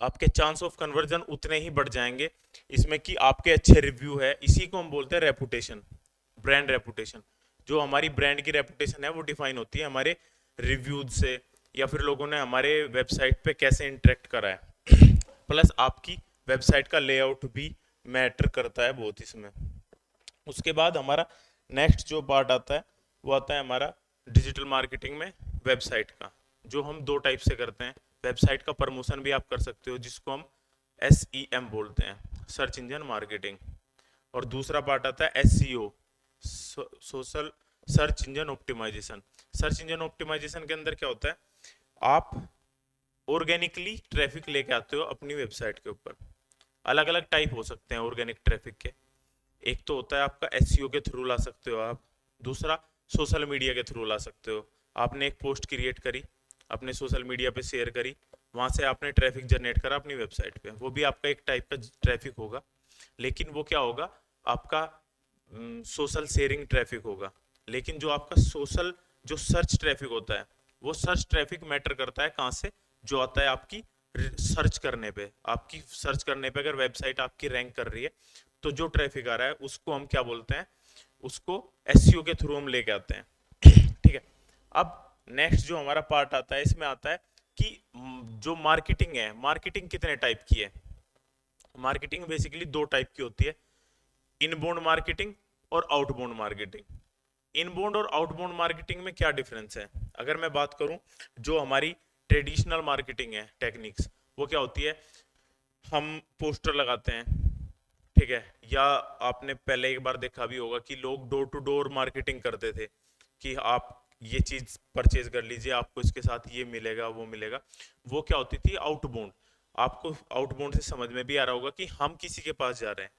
आपके chance of conversion उतने ही बढ़ जाएंगे इसमें कि आपके अच्छे रिव्यू है। इसी को हम बोलते हैं रेपुटेशन, ब्रांड रेपुटेशन। जो हमारी ब्रांड की रेपुटेशन है वो डिफाइन होती है हमारे रिव्यूज से, या फिर लोगों ने हमारे वेबसाइट पे कैसे इंटरेक्ट करा है। प्लस आपकी वेबसाइट का लेआउट भी मैटर करता है बहुत इसमें। उसके बाद हमारा नेक्स्ट जो पार्ट आता है वो आता है हमारा डिजिटल मार्केटिंग में वेबसाइट का, जो हम दो टाइप से करते हैं। वेबसाइट का प्रमोशन भी आप कर सकते हो जिसको हम SEM बोलते हैं, सर्च इंजन मार्केटिंग। और दूसरा पार्ट आता है SEO, social search engine optimisation. Search engine optimisation के अंदर क्या होता है, आप ऑर्गेनिकली ट्रैफिक लेके आते हो अपनी वेबसाइट के ऊपर। अलग अलग टाइप हो सकते हैं ऑर्गेनिक ट्रैफिक के। एक तो होता है आपका SEO के थ्रू ला सकते हो आप, दूसरा सोशल मीडिया के थ्रू ला सकते हो। आपने एक पोस्ट क्रिएट करी, अपने सोशल मीडिया पे शेयर करी, वहां से आपने ट्रैफिक जनरेट करा अपनी वेबसाइट पे, वो भी आपका एक टाइप का ट्रैफिक होगा। लेकिन वो क्या होगा, आपका सोशल शेयरिंग ट्रैफिक होगा। लेकिन जो आपका सोशल जो सर्च ट्रैफिक होता है, वो सर्च ट्रैफिक मैटर करता है कहाँ से, जो आता है आपकी सर्च करने पे। आपकी सर्च करने पे अगर वेबसाइट आपकी रैंक कर रही है तो जो ट्रैफिक आ रहा है उसको हम क्या बोलते हैं, उसको SEO के थ्रू हम लेके आते हैं। ठीक है। अब नेक्स्ट जो हमारा पार्ट आता है इसमें आता है कि जो मार्केटिंग है, मार्केटिंग कितने टाइप की है। मार्केटिंग बेसिकली दो टाइप की होती है, इनबाउंड मार्केटिंग और आउटबाउंड मार्केटिंग। इनबाउंड और आउटबाउंड मार्केटिंग में क्या डिफरेंस है, अगर मैं बात करूं, जो हमारी ट्रेडिशनल मार्केटिंग है टेक्निक्स, वो क्या होती है, हम पोस्टर लगाते हैं, ठीक है, या आपने पहले एक बार देखा भी होगा कि लोग डोर टू डोर मार्केटिंग करते थे कि आप ये चीज परचेज कर लीजिए, आपको इसके साथ ये मिलेगा वो मिलेगा। वो क्या होती थी आउटबाउंड। आपको आउटबाउंड से समझ में भी आ रहा होगा कि हम किसी के पास जा रहे हैं।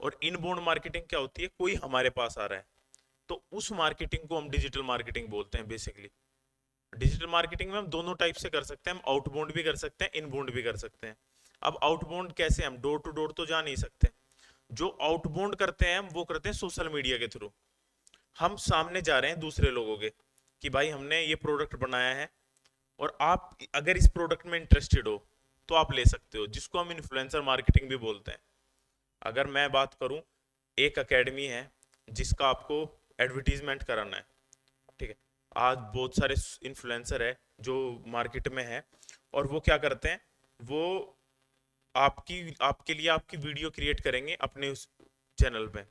और इनबाउंड मार्केटिंग क्या होती है, कोई हमारे पास आ रहा है। तो उस मार्केटिंग को हम डिजिटल मार्केटिंग बोलते हैं बेसिकली। डिजिटल मार्केटिंग में हम दोनों टाइप से कर सकते हैं, हम आउटबाउंड भी कर सकते हैं, इनबाउंड भी कर सकते हैं। अब आउटबाउंड कैसे, हम डोर टू डोर तो जा नहीं सकते। जो आउटबाउंड करते हैं हम वो करते हैं सोशल मीडिया के थ्रू। हम सामने जा रहे हैं दूसरे लोगों के कि भाई हमने ये प्रोडक्ट बनाया है और आप अगर इस प्रोडक्ट में इंटरेस्टेड हो तो आप ले सकते हो, जिसको हम इन्फ्लुएंसर मार्केटिंग भी बोलते हैं। अगर मैं बात करूं, एक एकेडमी है जिसका आपको एडवर्टीजमेंट कराना है, ठीक है। आज बहुत सारे इन्फ्लुएंसर है जो मार्केट में है, और वो क्या करते हैं, वो आपकी आपके लिए आपकी वीडियो क्रिएट करेंगे अपने उस चैनल पे,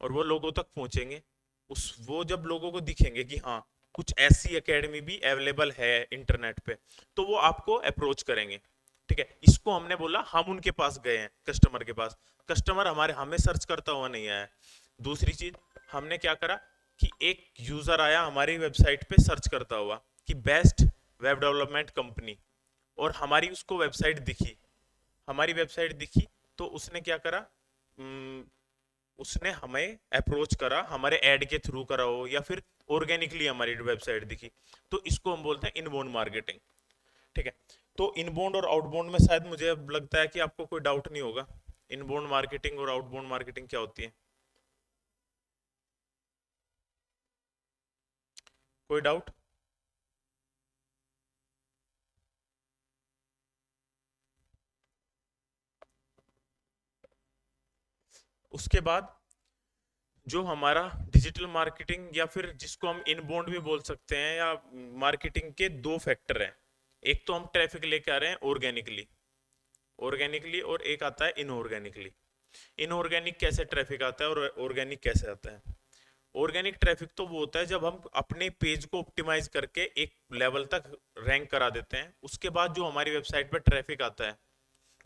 और वो लोगों तक पहुंचेंगे। उस वो जब लोगों को दिखेंगे कि हाँ कुछ ऐसी एकेडमी भी अवेलेबल है इंटरनेट पे, तो वो आपको अप्रोच करेंगे। ठीक है, इसको हमने बोला हम उनके पास गए हैं, कस्टमर के पास। कस्टमर हमारे हमें सर्च करता हुआ नहीं आया है। दूसरी चीज, हमने क्या करा कि एक यूजर आया हमारी वेबसाइट पे सर्च करता हुआ कि बेस्ट वेब डेवलपमेंट कंपनी, और हमारी उसको वेबसाइट दिखी, हमारी वेबसाइट दिखी, तो उसने क्या करा, उसने हमें अप्रोच करा, हमारे ऐड के थ्रू करा हो या फिर ऑर्गेनिकली हमारी वेबसाइट दिखी। तो इसको हम बोलते हैं इनबाउंड मार्केटिंग। ठीक है। तो इनबाउंड और आउटबाउंड में शायद मुझे अब लगता है कि आपको कोई डाउट नहीं होगा, इनबाउंड मार्केटिंग और आउटबाउंड मार्केटिंग क्या होती है। कोई डाउट। उसके बाद जो हमारा डिजिटल मार्केटिंग, या फिर जिसको हम इनबाउंड भी बोल सकते हैं, या मार्केटिंग के दो फैक्टर हैं। एक तो हम ट्रैफिक लेके आ रहे हैं ऑर्गेनिकली, ऑर्गेनिकली, और एक आता है इनऑर्गेनिकली। इनऑर्गेनिक कैसे ट्रैफिक आता है और ऑर्गेनिक कैसे आता है। ऑर्गेनिक ट्रैफिक तो वो होता है जब हम अपने पेज को ऑप्टिमाइज करके एक लेवल तक रैंक करा देते हैं, उसके बाद जो हमारी वेबसाइट पर ट्रैफिक आता है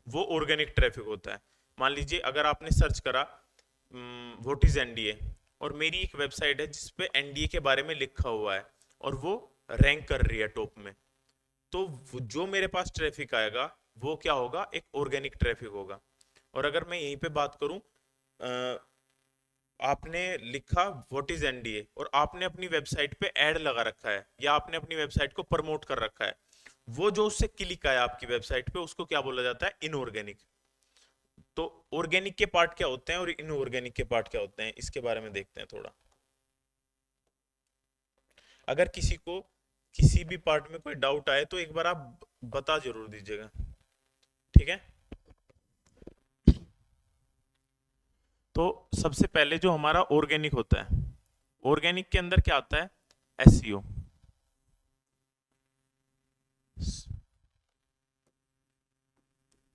वो ऑर्गेनिक ट्रैफिक होता है। मान लीजिए अगर आपने सर्च करा व्हाट इज एनडीए, और मेरी एक वेबसाइट है जिसपे एनडीए के बारे में लिखा हुआ है, और वो रैंक कर रही है टॉप में, तो जो मेरे पास ट्रैफिक आएगा वो क्या होगा, एक ऑर्गेनिक ट्रैफिक होगा। और अगर मैं यहीं पे बात करूं, आपने लिखा व्हाट इज एनडीए और आपने अपनी वेबसाइट पे ऐड लगा रखा है, या आपने अपनी वेबसाइट को प्रमोट कर रखा है, वो जो उससे क्लिक आया आपकी वेबसाइट पे उसको क्या बोला जाता है, इनऑर्गेनिक। तो ऑर्गेनिक के पार्ट क्या होते हैं और इनऑर्गेनिक के पार्ट क्या होते हैं, इसके बारे में देखते हैं थोड़ा। अगर किसी को किसी भी पार्ट में कोई डाउट आए तो एक बार आप बता जरूर दीजिएगा। ठीक है। तो सबसे पहले जो हमारा ऑर्गेनिक होता है, ऑर्गेनिक के अंदर क्या आता है, SEO,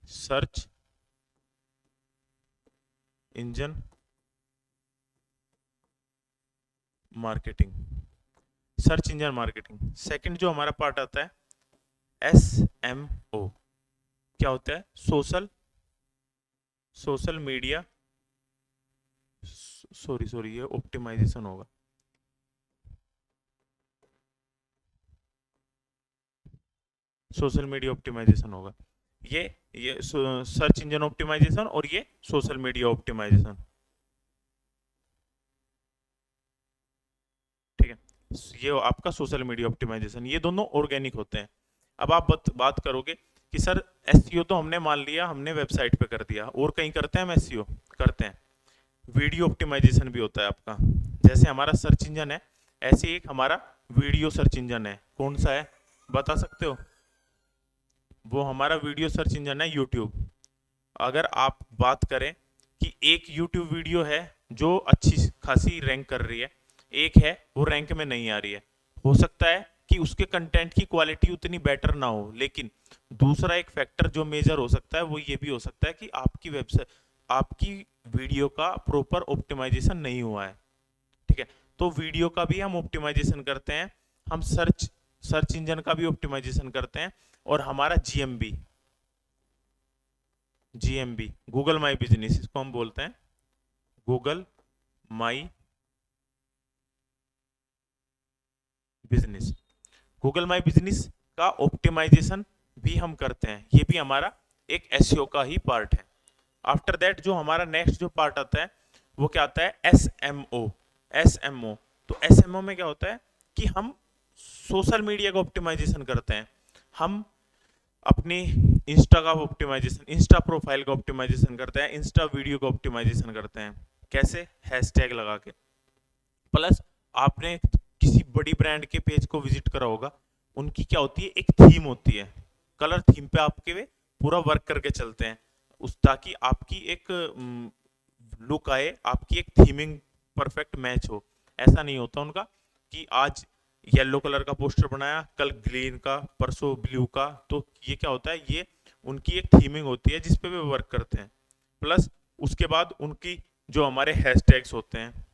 search engine marketing, search engine marketing. Second जो हमारा पार्ट आता है एसएमओ, क्या होता है, सोशल मीडिया, सॉरी ये ऑप्टिमाइजेशन होगा, सोशल मीडिया ऑप्टिमाइजेशन होगा, ये सर्च इंजन ऑप्टिमाइजेशन और ये सोशल मीडिया ऑप्टिमाइजेशन, ठीक है। ये आपका सोशल मीडिया ऑप्टिमाइजेशन, ये दोनों ऑर्गेनिक होते हैं। अब आप बात करोगे कि सर एसईओ तो हमने मान लिया, हमने वेबसाइट पे कर दिया, और कहीं करते हैं हम एसईओ, करते हैं। वीडियो ऑप्टिमाइजेशन भी होता है आपका, जैसे हमारा सर्च इंजन है, ऐसे एक हमारा वीडियो सर्च इंजन है। कौन सा है बता सकते हो? वो हमारा वीडियो सर्च इंजन है यूट्यूब। अगर आप बात करें कि एक यूट्यूब वीडियो है जो अच्छी खासी रैंक कर रही है, एक है वो रैंक में नहीं आ रही है, हो सकता है कि उसके कंटेंट की क्वालिटी उतनी बेटर ना हो, लेकिन दूसरा एक फैक्टर जो मेजर हो सकता है वो ये भी हो सकता है कि आपकी वेबसाइट, आपकी वीडियो का प्रॉपर ऑप्टिमाइजेशन नहीं हुआ है, ठीक है। तो वीडियो का भी हम ऑप्टिमाइजेशन करते हैं, हम सर्च इंजन का भी ऑप्टिमाइजेशन करते हैं, और हमारा जीएमबी गूगल माई बिजनेस, इसको हम बोलते हैं Google my business. Google my business का ऑप्टिमाइजेशन भी हम करते हैं, ये भी हमारा एक एसईओ का ही पार्ट है। आफ्टर दैट जो हमारा नेक्स्ट जो पार्ट आता है वो क्या आता है, एसएमओ। तो एसएमओ में क्या होता है कि हम सोशल मीडिया का ऑप्टिमाइजेशन करते हैं, हम अपनी इंस्टा का ऑप्टिमाइजेशन, इंस्टा प्रोफाइल का ऑप्टिमाइजेशन करते हैं, इंस्टा वीडियो का ऑप्टिमाइजेशन करते हैं। कैसे? हैशटैग लगा के। प्लस आपने किसी बड़ी ब्रांड के पेज को विजिट करा होगा, उनकी क्या होती है, एक थीम होती है, कलर थीम पे आपके वे पूरा वर्क करके चलते हैं, उस ताकि आपकी एक लुक आए, आपकी एक थीमिंग परफेक्ट मैच हो। ऐसा नहीं होता उनका कि आज येलो कलर का पोस्टर बनाया, कल ग्रीन का, परसों ब्लू का। तो ये क्या होता है, ये उनकी एक थीमिंग होती है जिसपे वे वर्क करते हैं। प्लस उसके बाद उनकी जो हमारे हैशटैग्स होते हैं,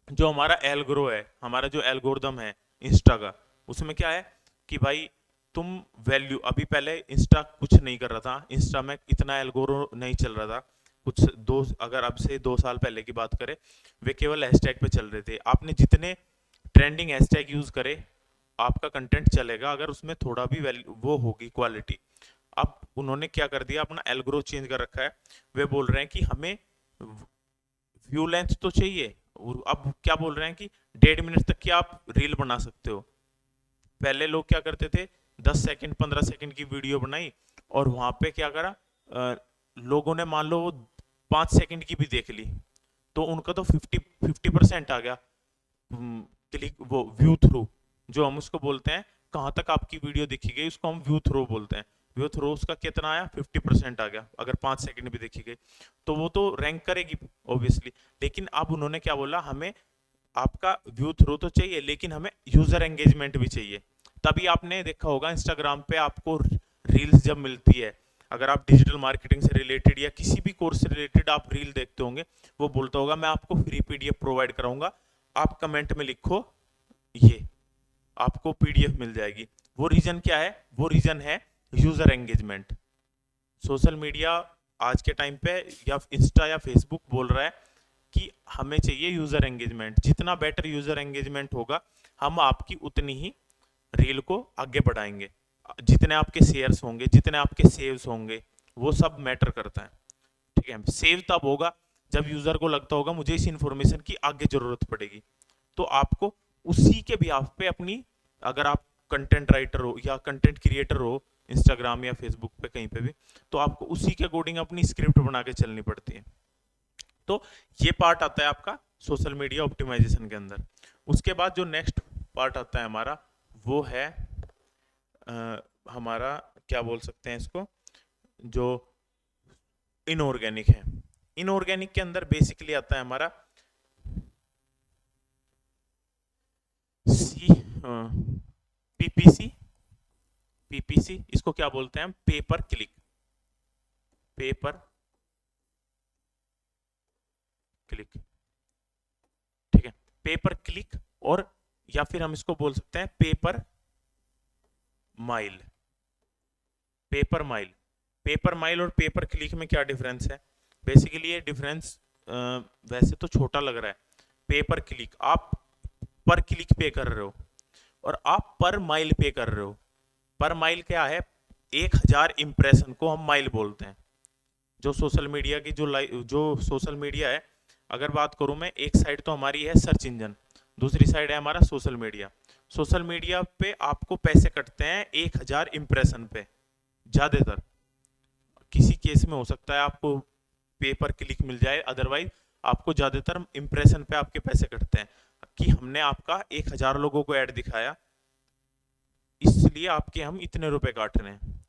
जो हमारा एल्ग्रो है, हमारा जो एल्गोरिदम है इंस्टा का, उसमें क्या है कि भाई तुम वैल्यू, अभी पहले इंस्टा कुछ नहीं कर रहा था, इंस्टा में इतना एल्गोरो नहीं चल रहा था कुछ, अगर अब से 2 साल पहले की बात करें, वे केवल हैशटैग पे चल रहे थे। आपने जितने ट्रेंडिंग हैशटैग यूज करे, आपका कंटेंट चलेगा अगर उसमें थोड़ा भी वैल्यू वो होगी, क्वालिटी। अब उन्होंने क्या कर दिया, अपना एल्गोरो चेंज कर रखा है, वे बोल रहे हैं कि हमें व्यू लेंथ तो चाहिए, और अब क्या बोल रहे हैं कि 1.5 मिनट तक की आप रील बना सकते हो। पहले लोग क्या करते थे, 10 सेकंड 15 सेकंड की वीडियो बनाई, और वहां पे क्या करा, लोगों ने मान लो वो 5 सेकंड की भी देख ली, तो उनका तो 50% आ गया क्लिक, वो व्यू थ्रू, जो हम उसको बोलते हैं, कहाँ तक आपकी वीडियो देखी गई उसको हम व्यू थ्रू बोलते हैं। व्यू थ्रू उसका कितना आया, 50% आ गया, अगर 5 सेकंड भी देखी गई, तो वो तो रैंक करेगी ऑब्वियसली। लेकिन अब उन्होंने क्या बोला, हमें आपका व्यू थ्रू तो चाहिए, लेकिन हमें यूजर एंगेजमेंट भी चाहिए। तभी आपने देखा होगा इंस्टाग्राम पे आपको रील्स जब मिलती है, अगर आप डिजिटल मार्केटिंग से रिलेटेड या किसी भी कोर्स से रिलेटेड आप रील देखते होंगे, वो बोलता होगा मैं आपको फ्री पीडीएफ प्रोवाइड कराऊंगा, आप कमेंट में लिखो, ये आपको पीडीएफ मिल जाएगी। वो रीजन क्या है, वो रीजन है यूजर एंगेजमेंट। सोशल मीडिया आज के टाइम पे या इंस्टा या फेसबुक बोल रहा है कि हमें चाहिए यूजर एंगेजमेंट, जितना बेटर यूजर एंगेजमेंट होगा, हम आपकी उतनी ही रील को आगे बढ़ाएंगे, जितने आपके शेयर्स होंगे, जितने आपके सेव्स होंगे, वो सब मैटर करता है, ठीक है। सेव तब होगा जब यूजर को लगता होगा मुझे इस इंफॉर्मेशन की आगे जरूरत पड़ेगी, तो आपको उसी के बिहाफ पे अपनी, अगर आप कंटेंट राइटर हो या कंटेंट क्रिएटर हो इंस्टाग्राम या फेसबुक पे कहीं पे भी, तो आपको उसी के अकॉर्डिंग अपनी स्क्रिप्ट बना के चलनी पड़ती है। तो ये पार्ट आता है आपका सोशल मीडिया ऑप्टिमाइजेशन के अंदर। उसके बाद जो नेक्स्ट पार्ट आता है हमारा, वो है हमारा क्या बोल सकते हैं इसको, जो इनऑर्गेनिक है। इनऑर्गेनिक के अंदर बेसिकली आता है हमारा सी पीपीसी। पीपीसी इसको क्या बोलते हैं, पेपर क्लिक, पेपर क्लिक, ठीक है, पेपर क्लिक। और या फिर हम इसको बोल सकते हैं paper mile. Paper mile, paper mile और पेपर क्लिक में क्या डिफरेंस है? बेसिकली ये डिफरेंस वैसे तो छोटा लग रहा है। पेपर क्लिक आप पर क्लिक पे कर रहे हो और आप पर माइल पे कर रहे हो। पर माइल क्या है? 1000 इंप्रेशन को हम माइल बोलते हैं। जो सोशल मीडिया की जो सोशल मीडिया है, अगर बात करूं मैं, एक साइड तो हमारी है सर्च इंजन, दूसरी साइड है हमारा सोशल मीडिया। सोशल मीडिया पे आपको पैसे कटते हैं 1000 इंप्रेशन पे ज़्यादातर। किसी केस में हो सकता है आपको पेपर क्लिक मिल जाए, अदरवाइज आपको ज़्यादातर इंप्रेशन पे आपके पैसे कटते हैं कि हमने आपका 1000 लोगों को ऐड दिखाया, इसलिए आपके हम इतने रुपए काट रहे हैं।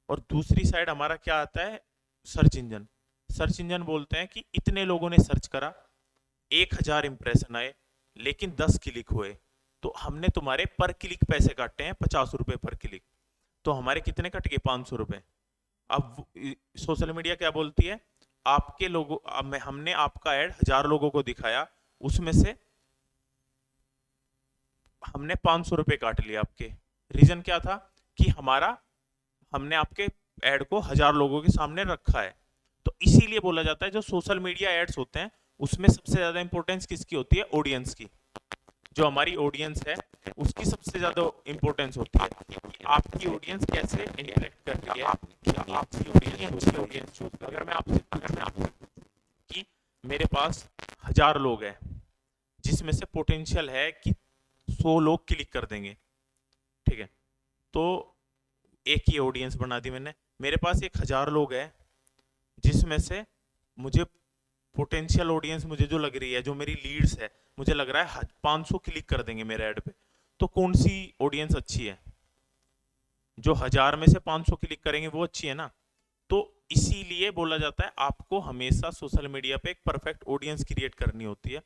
और दूसरी साइड हमारा क्या आता है? Search engine. सर्च इंजन बोलते हैं कि इतने लोगों ने सर्च करा, 1000 इंप्रेशन आए, लेकिन 10 क्लिक हुए, तो हमने तुम्हारे पर क्लिक पैसे काटे हैं 50 रुपए पर क्लिक। तो हमारे कितने कट गए? 500 रुपए। अब सोशल मीडिया क्या बोलती है? आपके लोगों हमने आपका ऐड 1000 लोगों को दिखाया, उसमें से हमने 500 रुपए काट लिए आपके। रीजन क्या था? कि हमने आपके ऐड को 1000 लोगों के सामने रखा है। तो इसीलिए बोला जाता है जो सोशल मीडिया एड्स होते हैं उसमें सबसे ज्यादा इंपॉर्टेंस किसकी होती है? ऑडियंस की। जो हमारी ऑडियंस है उसकी सबसे ज्यादा इंपॉर्टेंस होती है कि आपकी ऑडियंस कैसे इंटरेक्ट कर रही है, कि आपकी ऑडियंस चूज। अगर मैं आपसे कि मेरे पास 1000 लोग हैं जिसमें से पोटेंशियल है कि 100 लोग क्लिक कर देंगे, ठीक है, तो एक ही ऑडियंस बना दी मैंने। मेरे पास 1000 लोग हैं जिसमें से मुझे पोटेंशियल ऑडियंस मुझे जो लग रही है, जो मेरी लीड्स है, मुझे लग रहा है 500 क्लिक कर देंगे मेरे ऐड पे। तो कौन सी ऑडियंस अच्छी है? जो 1000 में से 500 क्लिक करेंगे वो अच्छी है ना। तो इसीलिए बोला जाता है आपको हमेशा सोशल मीडिया पे एक परफेक्ट ऑडियंस क्रिएट करनी होती है।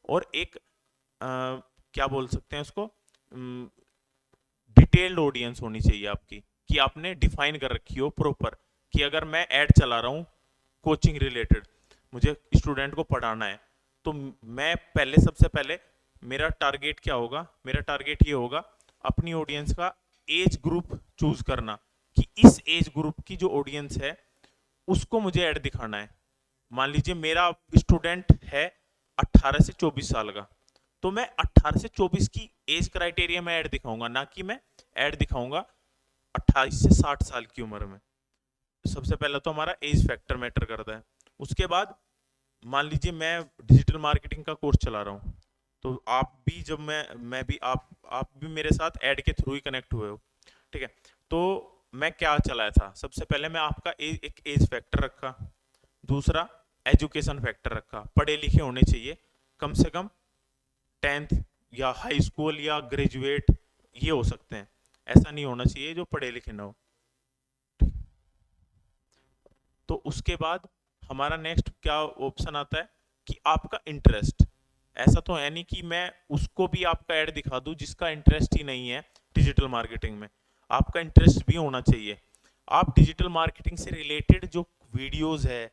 और एक क्या बोल सकते हैं उसको, डिटेल्ड ऑडियंस होनी चाहिए आपकी, कि आपने डिफाइन कर रखी हो प्रॉपर कि अगर मैं ऐड चला रहा हूँ कोचिंग रिलेटेड, मुझे स्टूडेंट को पढ़ाना है, तो मैं सबसे पहले मेरा टारगेट क्या होगा? मेरा टारगेट ये होगा अपनी ऑडियंस का एज ग्रुप चूज करना, कि इस एज ग्रुप की जो ऑडियंस है उसको मुझे ऐड दिखाना है। मान लीजिए मेरा स्टूडेंट है 18 से 24 साल का, तो मैं 18 से 24 की एज क्राइटेरिया में ऐड दिखाऊंगा, ना कि मैं ऐड दिखाऊंगा 28 से 60 साल की उम्र में। सबसे पहले तो हमारा एज फैक्टर मैटर करता है। उसके बाद मान लीजिए मैं डिजिटल मार्केटिंग का कोर्स चला रहा हूँ, तो आप भी जब मैं भी आप भी मेरे साथ ऐड के थ्रू ही कनेक्ट हुए हो, ठीक है। तो मैं क्या चलाया था? सबसे पहले मैं आपका एक एज फैक्टर रखा, दूसरा एजुकेशन फैक्टर रखा, पढ़े लिखे होने चाहिए, कम से कम 10th या हाई स्कूल या ग्रेजुएट ये हो सकते हैं, ऐसा नहीं होना चाहिए जो पढ़े लिखे ना हो। तो उसके बाद हमारा नेक्स्ट क्या ऑप्शन आता है कि आपका इंटरेस्ट। ऐसा तो है नहीं कि मैं उसको भी आपका ऐड दिखा दूं जिसका इंटरेस्ट ही नहीं है डिजिटल मार्केटिंग में। आपका इंटरेस्ट भी होना चाहिए। आप डिजिटल मार्केटिंग से रिलेटेड जो वीडियोस है,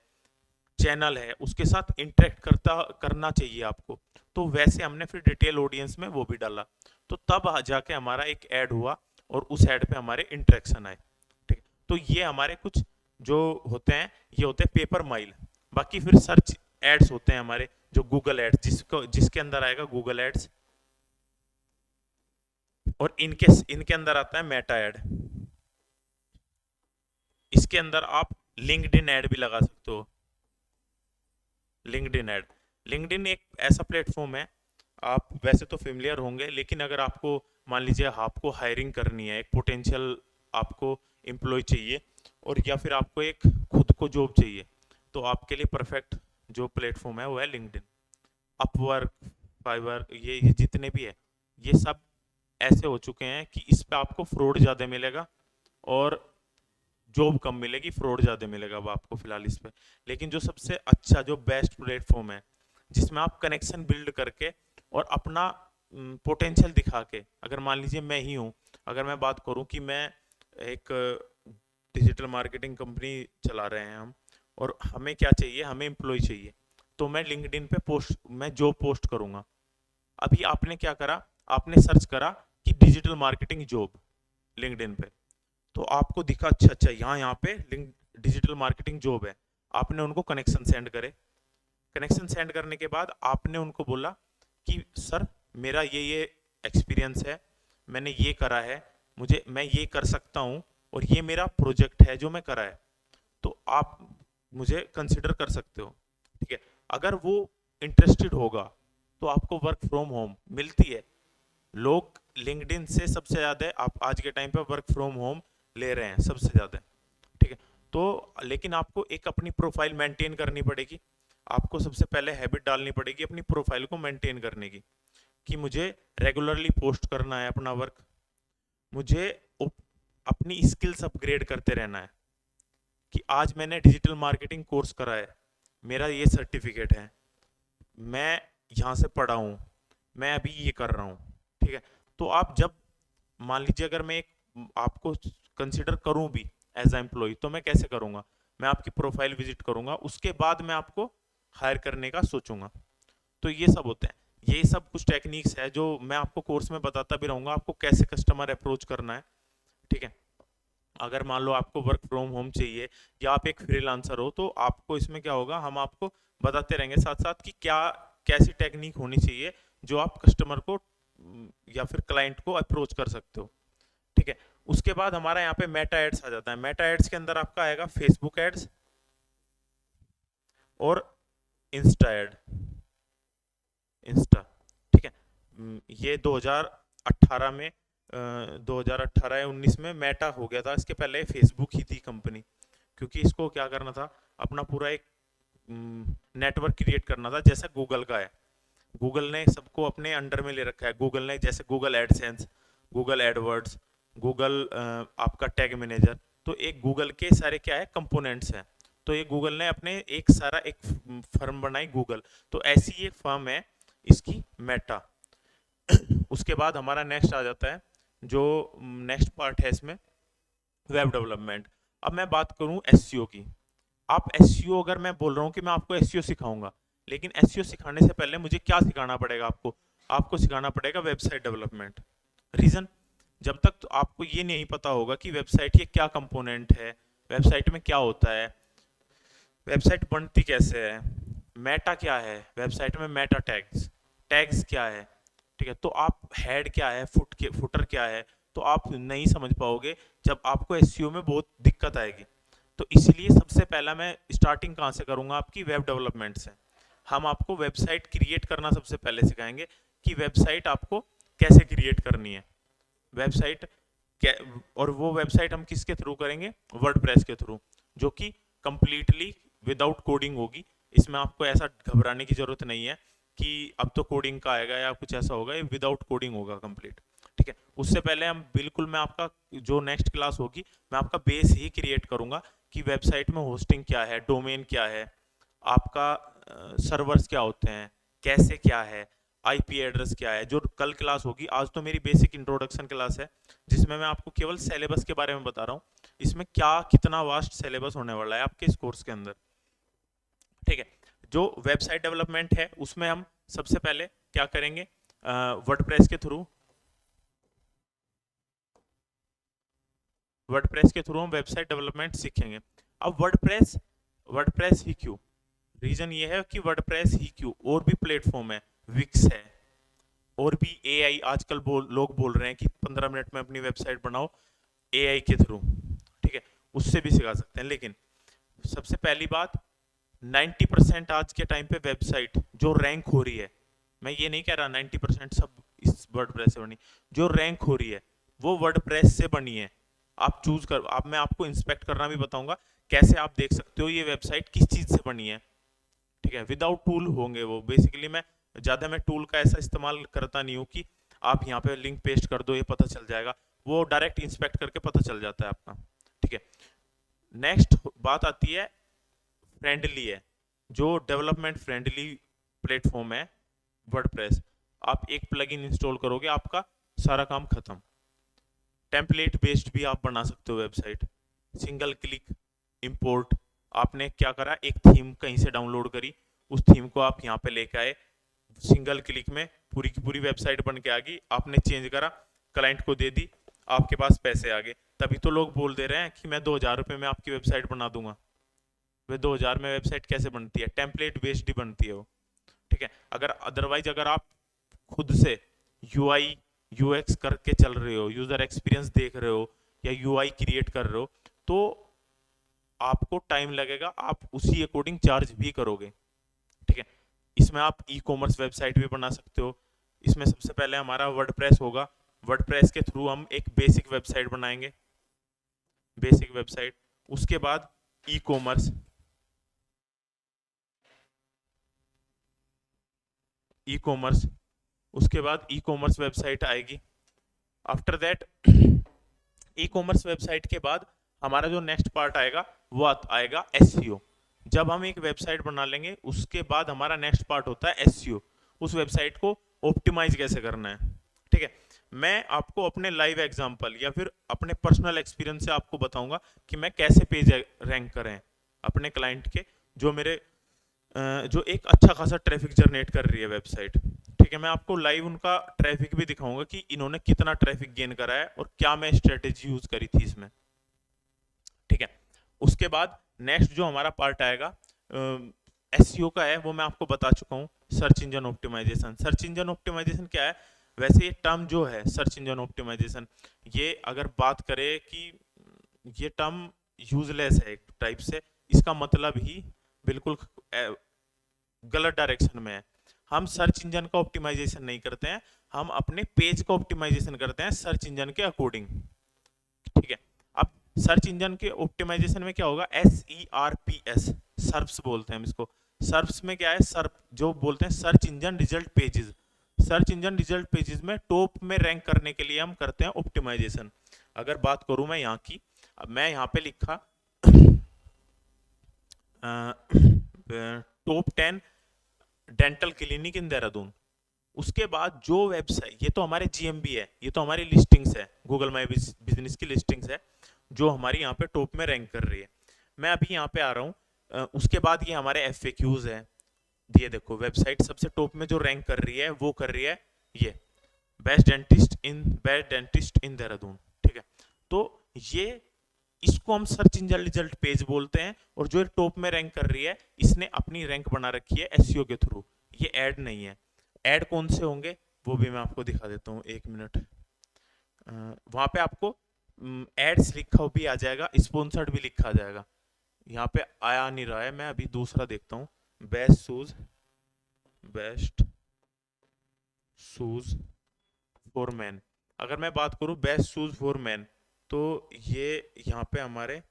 चैनल है, उसके साथ इंटरेक्ट करना चाहिए आपको। तो वैसे हमने फिर डिटेल ऑडियंस में वो भी डाला, तो तब जाके हमारा एक ऐड हुआ और उस ऐड पे हमारे इंटरेक्शन आए, ठीक है। तो ये हमारे कुछ जो होते हैं, ये होते हैं पेपर माइल। बाकी फिर सर्च एड्स होते हैं हमारे, जो गूगल एड्स, जिसके अंदर आएगा गूगल एड्स, और इनके अंदर आता है मेटा ऐड। इसके अंदर आप लिंक्डइन ऐड भी लगा सकते हो। लिंक्डइन ऐड, लिंक्डइन एक ऐसा प्लेटफॉर्म है, आप वैसे तो फेमिलियर होंगे, लेकिन अगर आपको मान लीजिए आपको हायरिंग करनी है, एक पोटेंशियल आपको एम्प्लॉय चाहिए, और या फिर आपको एक खुद को जॉब चाहिए, तो आपके लिए परफेक्ट जो प्लेटफॉर्म है वो है लिंक्डइन। अपवर्क, फाइवर, ये जितने भी है, ये सब ऐसे हो चुके हैं कि इस पे आपको फ्रॉड ज़्यादा मिलेगा, और जॉब कम मिलेगी, फ्रॉड ज़्यादा मिलेगा अब आपको फिलहाल इस पे। लेकिन जो सबसे अच्छा, जो बेस्ट प्लेटफॉर्म है जिसमें आप कनेक्शन बिल्ड करके और अपना पोटेंशियल दिखा के, अगर मान लीजिए मैं ही हूँ, अगर मैं बात करूँ कि मैं एक डिजिटल मार्केटिंग कंपनी चला रहे हैं हम, और हमें क्या चाहिए, हमें एम्प्लॉय चाहिए, तो मैं लिंक्डइन पे पोस्ट, मैं जॉब पोस्ट करूँगा। अभी आपने क्या करा, आपने सर्च करा कि डिजिटल मार्केटिंग जॉब लिंक्डइन पे, तो आपको दिखा अच्छा अच्छा यहाँ यहाँ पे लिंक डिजिटल मार्केटिंग जॉब है। आपने उनको कनेक्शन सेंड करे, कनेक्शन सेंड करने के बाद आपने उनको बोला कि सर मेरा ये एक्सपीरियंस है, मैंने ये करा है, मुझे, मैं ये कर सकता हूँ, और ये मेरा प्रोजेक्ट है जो मैं करा है, तो आप मुझे कंसिडर कर सकते हो। ठीक है, अगर वो इंटरेस्टेड होगा तो आपको वर्क फ्रॉम होम मिलती है। लोग लिंक्डइन से सबसे ज़्यादा आप आज के टाइम पे वर्क फ्रॉम होम ले रहे हैं सबसे ज़्यादा। ठीक है, तो लेकिन आपको एक अपनी प्रोफाइल मेंटेन करनी पड़ेगी। आपको सबसे पहले हैबिट डालनी पड़ेगी अपनी प्रोफाइल को मेंटेन करने की, कि मुझे रेगुलरली पोस्ट करना है अपना वर्क, मुझे अपनी स्किल्स अपग्रेड करते रहना है, कि आज मैंने डिजिटल मार्केटिंग कोर्स करा है, मेरा ये सर्टिफिकेट है, मैं यहाँ से पढ़ा हूँ, मैं अभी ये कर रहा हूँ। ठीक है, तो आप जब मान लीजिए अगर मैं एक आपको कंसिडर करूँ भी एज ए एम्प्लॉय, तो मैं कैसे करूँगा, मैं आपकी प्रोफाइल विजिट करूँगा, उसके बाद मैं आपको हायर करने का सोचूंगा। तो ये सब होते हैं, ये सब कुछ टेक्निक्स है जो मैं आपको कोर्स में बताता भी रहूँगा, आपको कैसे कस्टमर अप्रोच करना है। ठीक है, अगर मान लो आपको वर्क फ्रॉम होम चाहिए या आप एक फ्रीलांसर हो, तो आपको इसमें क्या होगा, हम आपको बताते रहेंगे साथ साथ कि क्या कैसी टेक्निक होनी चाहिए जो आप कस्टमर को या फिर क्लाइंट को अप्रोच कर सकते हो। ठीक है, उसके बाद हमारा यहाँ पे मेटा एड्स आ जाता है। मेटा एड्स के अंदर आपका आएगा फेसबुक एड्स और इंस्टा एड, इंस्टा। ठीक है, ये 2018 में 2018 या 19 में मेटा हो गया था, इसके पहले फेसबुक ही थी कंपनी, क्योंकि इसको क्या करना था, अपना पूरा एक नेटवर्क क्रिएट करना था, जैसा गूगल का है। गूगल ने सबको अपने अंडर में ले रखा है। गूगल ने जैसे Google AdSense, Google AdWords, Google आपका टैग मैनेजर, तो एक गूगल के सारे क्या है, कंपोनेंट्स हैं। तो ये गूगल ने अपने एक सारा एक फर्म बनाई गूगल, तो ऐसी एक फर्म है इसकी मेटा। उसके बाद हमारा नेक्स्ट आ जाता है, जो नेक्स्ट पार्ट है इसमें, वेब डेवलपमेंट। अब मैं बात करूं एसईओ की। आप एसईओ, अगर मैं बोल रहा हूं कि मैं आपको एसईओ सिखाऊंगा, लेकिन एसईओ सिखाने से पहले मुझे क्या सिखाना पड़ेगा आपको, आपको सिखाना पड़ेगा वेबसाइट डेवलपमेंट। रीजन, जब तक तो आपको ये नहीं पता होगा कि वेबसाइट के क्या कंपोनेंट है, वेबसाइट में क्या होता है, वेबसाइट बनती कैसे है, मेटा क्या है, वेबसाइट में मेटा टैग्स, टैग्स क्या है, ठीक है, तो आप हेड क्या है, फुटर क्या है, तो आप नहीं समझ पाओगे, जब आपको एसईओ में बहुत दिक्कत आएगी। तो इसलिए सबसे पहला मैं स्टार्टिंग कहाँ से करूँगा, आपकी वेब डेवलपमेंट से। हम आपको वेबसाइट क्रिएट करना सबसे पहले सिखाएंगे, कि वेबसाइट आपको कैसे क्रिएट करनी है, वेबसाइट और वो वेबसाइट हम किसके थ्रू करेंगे, वर्डप्रेस के थ्रू, जो कि कंप्लीटली विदाउट कोडिंग होगी। इसमें आपको ऐसा घबराने की जरूरत नहीं है कि अब तो कोडिंग का आएगा या कुछ ऐसा होगा, ये विदाउट कोडिंग होगा कंप्लीट। ठीक है, उससे पहले हम बिल्कुल, मैं आपका जो नेक्स्ट क्लास होगी, मैं आपका बेस ही क्रिएट करूंगा कि वेबसाइट में होस्टिंग क्या है, डोमेन क्या है, आपका सर्वर्स क्या होते हैं, कैसे क्या है, आईपी एड्रेस क्या है। जो कल क्लास होगी, आज तो मेरी बेसिक इंट्रोडक्शन क्लास है, जिसमें मैं आपको केवल सिलेबस के बारे में बता रहा हूँ, इसमें क्या कितना वास्ट सिलेबस होने वाला है आपके इस कोर्स के अंदर। ठीक है, जो वेबसाइट डेवलपमेंट है उसमें हम सबसे पहले क्या करेंगे, वर्डप्रेस के थ्रू, वर्डप्रेस के थ्रू हम वेबसाइट डेवलपमेंट सीखेंगे। अब वर्डप्रेस, वर्डप्रेस ही क्यों, रीजन ये है कि वर्डप्रेस ही क्यों, और भी प्लेटफॉर्म है, विक्स है, और भी एआई आजकल लोग बोल रहे हैं कि 15 मिनट में अपनी वेबसाइट बनाओ एआई के थ्रू। ठीक है, उससे भी सिखा सकते हैं, लेकिन सबसे पहली बात, 90% आज के टाइम पे वेबसाइट जो रैंक हो रही है, मैं ये नहीं कह रहा 90% सब इस वर्डप्रेस से बनी, जो रैंक हो रही है वो वर्डप्रेस से बनी है। आप चूज कर, अब मैं आपको इंस्पेक्ट करना भी बताऊंगा, कैसे आप देख सकते हो ये वेबसाइट किस चीज से बनी है। ठीक है, विदाउट टूल होंगे वो, बेसिकली मैं टूल का ऐसा इस्तेमाल करता नहीं हूँ कि आप यहाँ पे लिंक पेस्ट कर दो ये पता चल जाएगा, वो डायरेक्ट इंस्पेक्ट करके पता चल जाता है आपका। ठीक है, नेक्स्ट बात आती है फ्रेंडली है, जो डेवलपमेंट फ्रेंडली प्लेटफॉर्म है वर्डप्रेस। आप एक प्लगइन इंस्टॉल करोगे, आपका सारा काम खत्म। टेम्पलेट बेस्ड भी आप बना सकते हो वेबसाइट, सिंगल क्लिक इंपोर्ट। आपने क्या करा, एक थीम कहीं से डाउनलोड करी, उस थीम को आप यहाँ पे लेके आए, सिंगल क्लिक में पूरी की पूरी वेबसाइट बन के आ गई। आपने चेंज करा, क्लाइंट को दे दी, आपके पास पैसे आ गए। तभी तो लोग बोल दे रहे हैं कि मैं 2,000 रुपये में आपकी वेबसाइट बना दूंगा। वे 2,000 में वेबसाइट कैसे बनती है, टेम्पलेट बेस्ड ही बनती है वो। ठीक है, अगर अदरवाइज अगर आप खुद से यूआई यूएक्स करके चल रहे हो, यूजर एक्सपीरियंस देख रहे हो, या यूआई क्रिएट कर रहे हो, तो आपको टाइम लगेगा, आप उसी अकॉर्डिंग चार्ज भी करोगे। ठीक है, इसमें आप ई कॉमर्स वेबसाइट भी बना सकते हो। इसमें सबसे पहले हमारा वर्डप्रेस होगा, वर्डप्रेस के थ्रू हम एक बेसिक वेबसाइट बनाएंगे, बेसिक वेबसाइट। उसके बाद ई कॉमर्स, ई कॉमर्स, उसके बाद ई कॉमर्स वेबसाइट आएगी। After that e commerce website के बाद हमारा जो नेक्स्ट पार्ट आएगा वो आएगा एसईओ। जब हम एक वेबसाइट बना लेंगे, उसके बाद हमारा नेक्स्ट पार्ट होता है एसईओ, उस वेबसाइट को ऑप्टिमाइज कैसे करना है। ठीक है, मैं आपको अपने लाइव एग्जांपल या फिर अपने पर्सनल एक्सपीरियंस से आपको बताऊंगा कि मैं कैसे पेज रैंक करें अपने क्लाइंट के, जो मेरे जो एक अच्छा खासा ट्रैफिक जनरेट कर रही है वेबसाइट। ठीक है, मैं आपको लाइव उनका ट्रैफिक भी दिखाऊंगा कि इन्होंने कितना ट्रैफिक गेन करा है और क्या मैं स्ट्रेटेजी यूज करी थी इसमें। ठीक है, उसके बाद नेक्स्ट जो हमारा पार्ट आएगा एसईओ का है, वो मैं आपको बता चुका हूँ, search engine optimisation. Search engine optimisation क्या है, वैसे ये टर्म जो है सर्च इंजन ऑप्टिमाइजेशन, ये अगर बात करें कि ये टर्म यूजलेस है एक टाइप से, इसका मतलब ही बिल्कुल गलत डायरेक्शन में है। हम सर्च इंजन का ऑप्टिमाइजेशन नहीं करते हैं, हम अपने पेज का ऑप्टिमाइजेशन करते हैं सर्च इंजन के अकॉर्डिंग। ठीक है, अब सर्च इंजन के ऑप्टिमाइजेशन में क्या होगा, SERPs, सर्प्स बोलते हैं हम इसको। सर्प्स में क्या है, सर्प जो बोलते हैं search engine result pages. Search engine result pages में टॉप में रैंक करने के लिए हम करते हैं ऑप्टिमाइजेशन। अगर बात करूं मैं यहाँ की, अब मैं यहाँ पे लिखा top 10 dental clinic in Dehradun. उसके बाद जो वेबसाइट, ये तो हमारे जीएमबी है, ये तो हमारी लिस्टिंग्स है, गूगल माई बिजनेस की लिस्टिंग्स है जो हमारी यहाँ पे टॉप में रैंक कर रही है। मैं अभी यहाँ पे आ रहा हूँ, उसके बाद ये हमारे एफएक्यूज है। ये देखो वेबसाइट सबसे टॉप में जो रैंक कर रही है वो कर रही है ये बेस्ट डेंटिस्ट इन देहरादून। ठीक है, तो ये इसको हम सर्च इंजन रिजल्ट पेज बोलते हैं, और जो टॉप में रैंक कर रही है इसने अपनी रैंक बना रखी है एसईओ के थ्रू, ये ऐड नहीं है। ऐड कौन से होंगे वो भी मैं आपको दिखा देता हूँ, एक मिनट। वहां पे आपको एड्स लिखा भी आ जाएगा, स्पॉन्सर्ड भी लिखा आ जाएगा। यहाँ पे आया नहीं रहा है, मैं अभी दूसरा देखता हूँ, बेस्ट शूज फॉर मैन। अगर मैं बात करूँ बेस्ट शूज फॉर मैन, तो ये यहाँ पे हमारे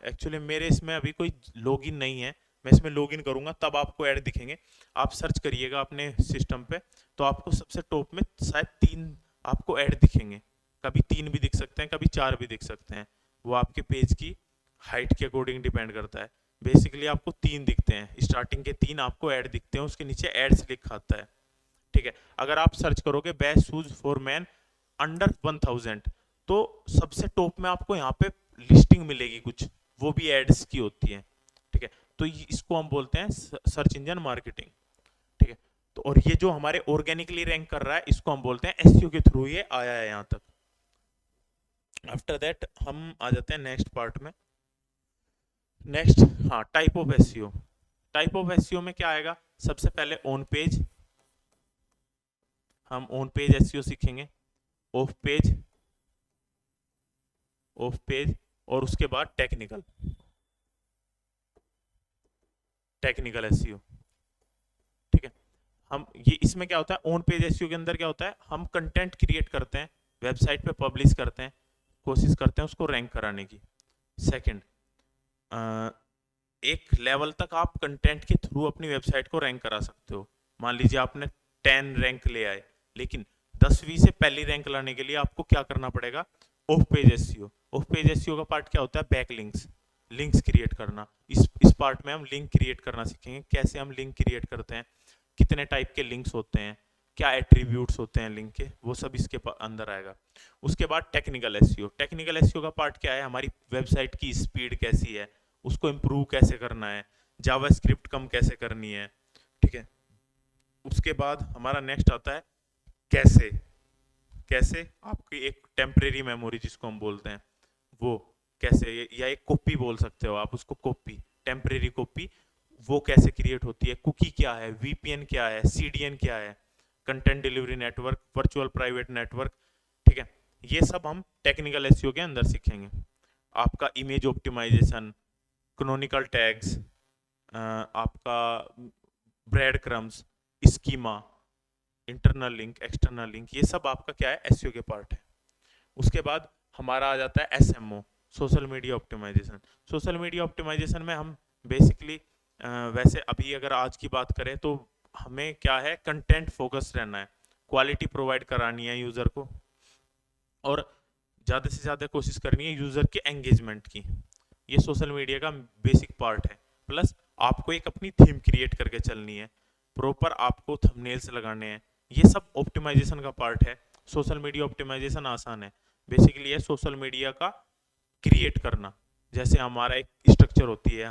एक्चुअली मेरे इसमें अभी कोई लॉगिन नहीं है, मैं इसमें लॉगिन करूंगा तब आपको ऐड दिखेंगे। आप सर्च करिएगा अपने सिस्टम पे, तो आपको सबसे टॉप में शायद 3 आपको ऐड दिखेंगे, कभी 3 भी दिख सकते हैं, कभी 4 भी दिख सकते हैं, वो आपके पेज की हाइट के अकॉर्डिंग डिपेंड करता है। बेसिकली आपको 3 दिखते हैं, स्टार्टिंग के 3 आपको ऐड दिखते हैं, उसके नीचे एड्स लिखा आता है। ठीक है, अगर आप सर्च करोगे best shoes for man under 1000, तो सबसे टॉप में आपको यहाँ पे लिस्टिंग मिलेगी कुछ, वो भी एड्स की होती है। ठीक है, तो इसको हम बोलते हैं सर्च इंजन मार्केटिंग। ठीक है, तो और ये जो हमारे ऑर्गेनिकली रैंक कर रहा है इसको हम बोलते हैं एसईओ के थ्रू ये आया है यहाँ तक। आफ्टर दैट हम आ जाते हैं नेक्स्ट पार्ट में। नेक्स्ट, हाँ, type of SEO. Type of SEO में क्या आएगा, सबसे पहले ऑन पेज, हम ऑन पेज एसईओ सीखेंगे, ऑफ पेज, ऑफ पेज, और उसके बाद टेक्निकल, टेक्निकल एसईओ। ठीक है, हम ये इसमें क्या होता है, ऑन पेज एसईओ के अंदर क्या होता है, हम कंटेंट क्रिएट करते हैं, वेबसाइट पे पब्लिश करते हैं, कोशिश करते हैं उसको रैंक कराने की। सेकंड, एक लेवल तक आप कंटेंट के थ्रू अपनी वेबसाइट को रैंक करा सकते हो। मान लीजिए आपने 10 रैंक ले आए, लेकिन 10वीं से पहली रैंक लाने के लिए आपको क्या करना पड़ेगा, of page SEO. Of page SEO का पार्ट क्या होता है, बैकलिंक्स। लिंक्स क्रिएट करना, इस पार्ट में हम लिंक क्रिएट करना सीखेंगे, कैसे हम लिंक क्रिएट करते हैं, कितने टाइप के लिंक्स होते हैं, क्या एट्रीब्यूट्स होते हैं लिंक के, वो सब इसके अंदर आएगा। उसके बाद टेक्निकल एसईओ। टेक्निकल एसईओ का पार्ट क्या है, हमारी वेबसाइट की स्पीड कैसी है, उसको इम्प्रूव कैसे करना है, जावास्क्रिप्ट कम कैसे करनी है, ठीक है। उसके बाद हमारा नेक्स्ट आता है कैसे। कैसे आपकी एक टेम्परेरी मेमोरी जिसको हम बोलते हैं वो कैसे, या एक कॉपी बोल सकते हो आप उसको, कॉपी, टेम्परेरी कॉपी, वो कैसे क्रिएट होती है, कुकी क्या है, वीपीएन क्या है, सीडीएन क्या है, content delivery network, virtual private network, ठीक है। ये सब हम टेक्निकल एसईओ के अंदर सीखेंगे। आपका इमेज ऑप्टिमाइजेशन, क्रोनिकल टैग्स, आपका bread crumbs, schema, internal link, external link, ये सब आपका क्या है, एसईओ के पार्ट है। उसके बाद हमारा आ जाता है SMO, social media optimisation. Social media optimisation में हम बेसिकली वैसे अभी अगर आज की बात करें तो हमें क्या है, कंटेंट फोकस रहना है, क्वालिटी प्रोवाइड करानी है यूज़र को, और ज़्यादा से ज़्यादा कोशिश करनी है यूज़र के एंगेजमेंट की। ये सोशल मीडिया का बेसिक पार्ट है। प्लस आपको एक अपनी थीम क्रिएट करके चलनी है, प्रॉपर आपको थंबनेल्स लगाने हैं, ये सब ऑप्टिमाइजेशन का पार्ट है। सोशल मीडिया ऑप्टिमाइजेशन आसान है, बेसिकली है सोशल मीडिया का क्रिएट करना। जैसे हमारा एक स्ट्रक्चर होती है,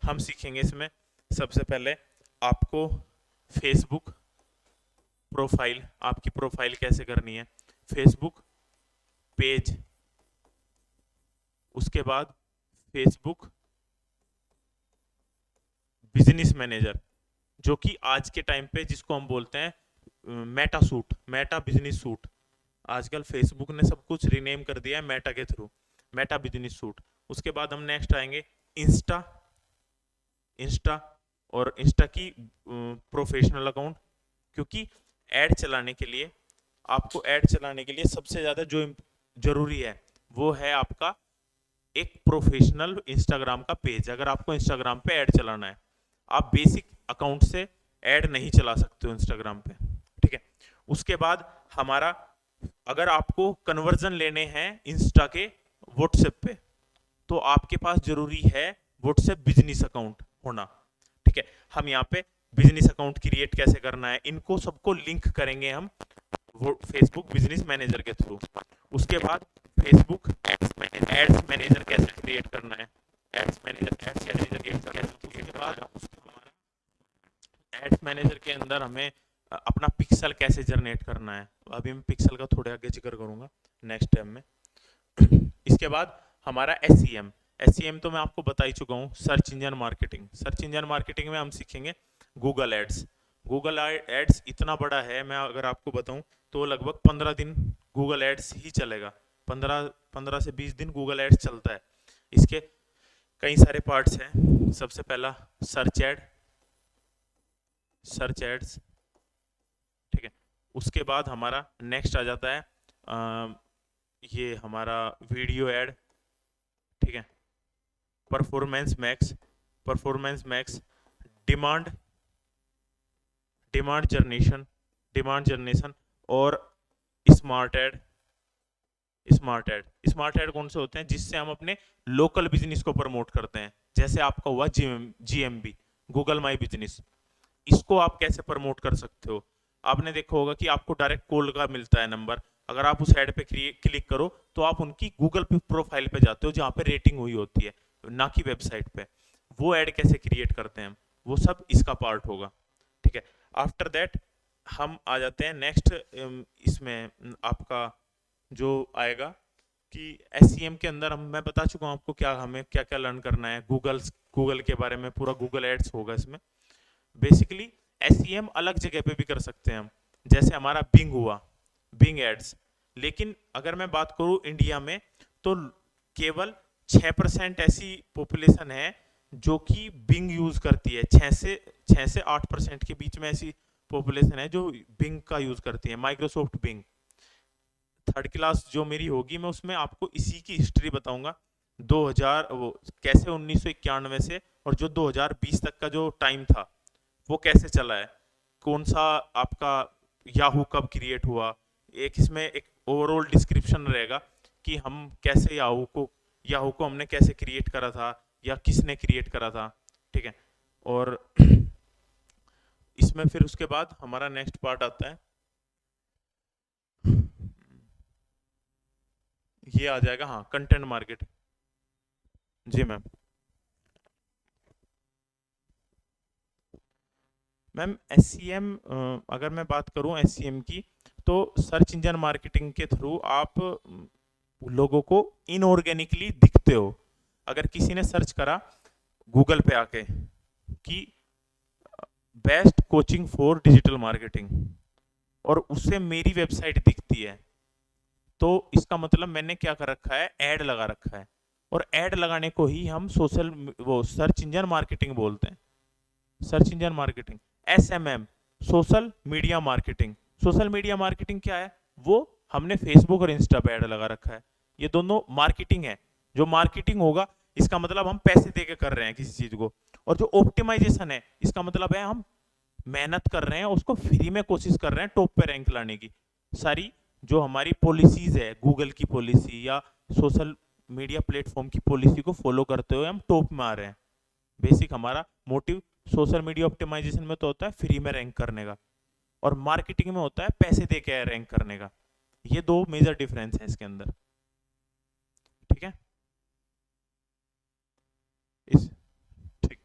हम सीखेंगे इसमें सबसे पहले आपको फेसबुक प्रोफाइल, आपकी प्रोफाइल कैसे करनी है, फेसबुक पेज, उसके बाद फेसबुक बिजनेस मैनेजर, जो कि आज के टाइम पे जिसको हम बोलते हैं Meta suit, Meta business suit. आजकल फेसबुक ने सब कुछ रीनेम कर दिया है मेटा के थ्रू, मेटा बिजनेस सूट। उसके बाद हम नेक्स्ट आएंगे इंस्टा, इंस्टा और इंस्टा की प्रोफेशनल अकाउंट, क्योंकि ऐड चलाने के लिए, आपको ऐड चलाने के लिए सबसे ज़्यादा जो जरूरी है वो है आपका एक प्रोफेशनल इंस्टाग्राम का पेज। अगर आपको इंस्टाग्राम पे ऐड चलाना है, आप बेसिक अकाउंट से ऐड नहीं चला सकते हो इंस्टाग्राम पे, ठीक है। उसके बाद हमारा, अगर आपको कन्वर्जन लेने हैं इंस्टा के व्हाट्सएप पे, तो आपके पास जरूरी है व्हाट्सएप बिजनेस अकाउंट होना, ठीक है। हम यहाँ पे बिजनेस अकाउंट क्रिएट कैसे करना है, इनको सबको लिंक करेंगे हम वो फेसबुक बिजनेस मैनेजर के थ्रू। उसके बाद फेसबुक एड्स मैनेजर कैसे क्रिएट करना है, एड्स मैनेजर कैसे, उसके बाद एड्स मैनेजर के अंदर हमें अपना पिक्सल कैसे जनरेट करना है, अभी मैं पिक्सल का थोड़े आगे जिक्र करूंगा नेक्स्ट टाइम में। इसके बाद हमारा एसईएम, एसईएम तो मैं आपको बता ही चुका हूँ, search engine marketing. Search engine marketing में हम सीखेंगे गूगल एड्स। गूगल एड्स इतना बड़ा है, मैं अगर आपको बताऊं तो लगभग 15 दिन गूगल एड्स ही चलेगा, 15 से 20 दिन गूगल एड्स चलता है। इसके कई सारे पार्ट्स हैं। सबसे पहला सर्च एड, सर्च एड्स, ठीक है। उसके बाद हमारा नेक्स्ट आ जाता है ये हमारा वीडियो एड, ठीक है। Performance max, performance max, demand, demand generation, demand generation, और smart ad. Smart ad, smart ad कौन से होते हैं, जिससे हम अपने लोकल बिजनेस को प्रमोट करते हैं। जैसे आपका हुआ जीएमबी, गूगल माई बिजनेस, इसको आप कैसे प्रमोट कर सकते हो। आपने देखा होगा कि आपको डायरेक्ट कॉल का मिलता है नंबर, अगर आप उस ऐड पे क्लिक करो तो आप उनकी गूगल पे प्रोफाइल पे जाते हो जहाँ पे रेटिंग हुई होती है, ना कि वेबसाइट पे। वो ऐड कैसे क्रिएट करते हैं, वो सब इसका पार्ट होगा, ठीक है। आफ्टर दैट हम आ जाते हैं नेक्स्ट, इसमें आपका जो आएगा कि एसईएम के अंदर मैं बता चुका हूँ आपको क्या, हमें क्या क्या लर्न करना है। गूगल के बारे में पूरा गूगल एड्स होगा इसमें। बेसिकली एसईएम अलग जगह पे भी कर सकते हैं हम, जैसे हमारा बिंग हुआ, बिंग एड्स। लेकिन अगर मैं बात करूँ इंडिया में, तो केवल 6% ऐसी पॉपुलेशन है जो कि बिंग यूज करती है। 6 से 8% के बीच में ऐसी पॉपुलेशन है जो बिंग का यूज करती है, माइक्रोसॉफ्ट बिंग। थर्ड क्लास जो मेरी होगी मैं उसमें आपको इसी की हिस्ट्री बताऊंगा, 2000 वो कैसे 1991 से और जो 2020 तक का जो टाइम था वो कैसे चला है, कौन सा आपका याहू कब क्रिएट हुआ। एक इसमें एक ओवरऑल डिस्क्रिप्शन रहेगा कि हम कैसे याहू को याहू को हमने कैसे क्रिएट करा था या किसने क्रिएट करा था, ठीक है। और इसमें फिर उसके बाद हमारा नेक्स्ट पार्ट आता है, ये आ जाएगा, हाँ, कंटेंट मार्केटिंग। जी ma'am. Ma'am S C M, अगर मैं बात करूं एस सी एम की, तो सर्च इंजन मार्केटिंग के थ्रू आप लोगों को इनऑर्गेनिकली दिखते हो। अगर किसी ने सर्च करा गूगल पे आके कि best coaching for digital marketing, और उससे मेरी वेबसाइट दिखती है, तो इसका मतलब मैंने क्या कर रखा है, ऐड लगा रखा है। और ऐड लगाने को ही हम सोशल वो सर्च इंजन मार्केटिंग बोलते हैं। Search engine marketing, S M M, social media marketing. Social media marketing क्या है, वो हमने फेसबुक और इंस्टा पे ऐड लगा रखा है। ये दोनों मार्केटिंग है। जो मार्केटिंग होगा, इसका मतलब हम पैसे दे के कर रहे हैं किसी चीज को। और जो ऑप्टिमाइजेशन है, इसका मतलब है हम मेहनत कर रहे हैं, उसको फ्री में कोशिश कर रहे हैं टॉप पे रैंक लाने की। सारी जो हमारी पॉलिसीज है, गूगल की पॉलिसी या सोशल मीडिया प्लेटफॉर्म की पॉलिसी को फॉलो करते हुए हम टॉप में आ रहे हैं। बेसिक हमारा मोटिव सोशल मीडिया ऑप्टिमाइजेशन में तो होता है फ्री में रैंक करने का, और मार्केटिंग में होता है पैसे दे के रैंक करने का। ये दो मेजर डिफरेंस है इसके अंदर, ठीक है। इस ठीक,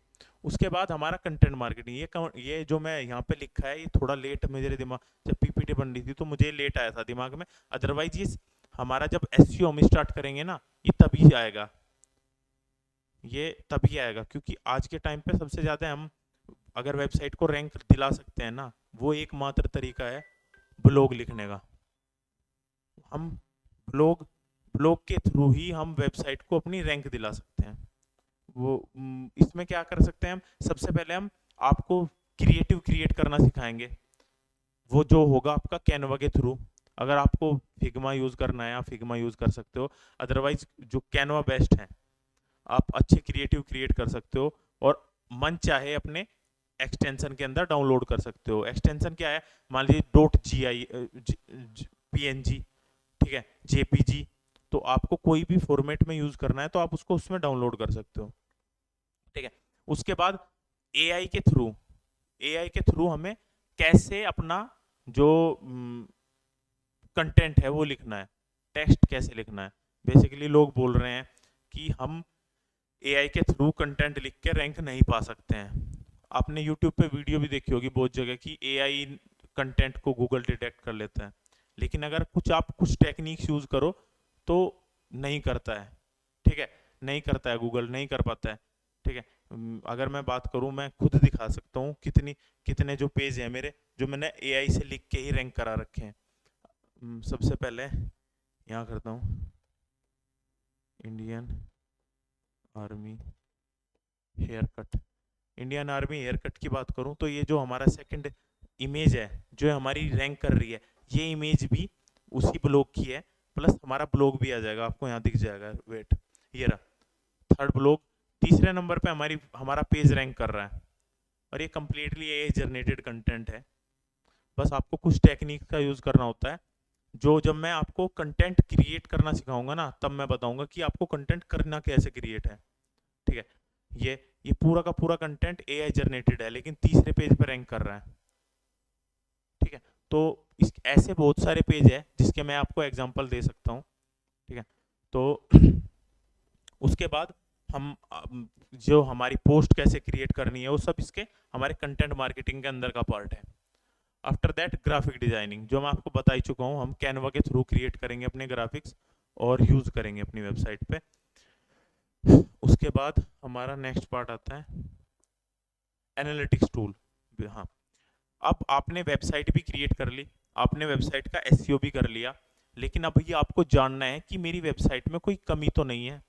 उसके बाद हमारा कंटेंट मार्केटिंग। ये जो मैं यहाँ पे लिखा है, ये थोड़ा लेट मेरे दिमाग, जब पीपीटी बन रही थी तो मुझे लेट आया था दिमाग में। अदरवाइज ये हमारा जब एसईओ हम स्टार्ट करेंगे ना, ये तभी आएगा, ये तभी आएगा, क्योंकि आज के टाइम पे सबसे ज़्यादा हम अगर वेबसाइट को रैंक दिला सकते हैं ना, वो एकमात्र तरीका है ब्लॉग लिखने का। हम ब्लॉग ब्लॉग के थ्रू ही हम वेबसाइट को अपनी रैंक दिला सकते हैं। वो इसमें क्या कर सकते हैं हम, सबसे पहले हम आपको क्रिएटिव क्रिएट करना सिखाएंगे। वो जो होगा आपका कैनवा के थ्रू। अगर आपको फिग्मा यूज़ करना है, आप फिग्मा यूज़ कर सकते हो। अदरवाइज जो कैनवा बेस्ट है, आप अच्छे क्रिएटिव क्रिएट कर सकते हो। और मन चाहे अपने एक्सटेंशन के अंदर डाउनलोड कर सकते हो। एक्सटेंशन क्या है, मान लीजिए डॉट जी आई, पी एन जी, ठीक है, जेपीजी। तो आपको कोई भी फॉर्मेट में यूज करना है तो आप उसको उसमें डाउनलोड कर सकते हो, ठीक है। उसके बाद एआई के थ्रू, एआई के थ्रू हमें कैसे अपना जो कंटेंट है वो लिखना है, टेक्स्ट कैसे लिखना है। बेसिकली लोग बोल रहे हैं कि हम एआई के थ्रू कंटेंट लिख के रैंक नहीं पा सकते हैं। आपने यूट्यूब पे वीडियो भी देखी होगी बहुत जगह कि एआई कंटेंट को गूगल डिटेक्ट कर लेता है। लेकिन अगर कुछ टेक्निक्स यूज करो तो नहीं करता है, ठीक है, नहीं करता है, गूगल नहीं कर पाता है, ठीक है। अगर मैं बात करूं, मैं खुद दिखा सकता हूँ कितने जो पेज है मेरे, जो मैंने एआई से लिख के ही रैंक करा रखे हैं। सबसे पहले यहाँ करता हूँ, Indian army haircut. Indian army haircut की बात करूं तो ये जो हमारा सेकंड इमेज है, जो हमारी रैंक कर रही है, ये इमेज भी उसी ब्लॉग की है। प्लस हमारा ब्लॉग भी आ जाएगा, आपको यहाँ दिख जाएगा, वेट, ये रहा थर्ड ब्लॉग। तीसरे नंबर पे हमारा पेज रैंक कर रहा है, और ये कम्प्लीटली एआई जनरेटेड कंटेंट है। बस आपको कुछ टेक्निक का यूज़ करना होता है, जो जब मैं आपको कंटेंट क्रिएट करना सिखाऊंगा ना, तब मैं बताऊंगा कि आपको कंटेंट करना कैसे क्रिएट है, ठीक है। ये पूरा का पूरा कंटेंट एआई जनरेटेड है, लेकिन तीसरे पेज पर रैंक कर रहा है, ठीक है। तो ऐसे बहुत सारे पेज है जिसके मैं आपको एग्जांपल दे सकता हूँ, ठीक है। तो उसके बाद हम जो हमारी पोस्ट कैसे क्रिएट करनी है, वो सब इसके हमारे कंटेंट मार्केटिंग के अंदर का पार्ट है। आफ्टर दैट ग्राफिक डिजाइनिंग, जो मैं आपको बता ही चुका हूँ, हम कैनवा के थ्रू क्रिएट करेंगे अपने ग्राफिक्स और यूज करेंगे अपनी वेबसाइट पे। उसके बाद हमारा नेक्स्ट पार्ट आता है एनालिटिक्स टूल। हाँ, अब आपने वेबसाइट भी क्रिएट कर ली, आपने वेबसाइट का एसईओ भी कर लिया, लेकिन अब ये आपको जानना है कि मेरी वेबसाइट में कोई कमी तो नहीं है,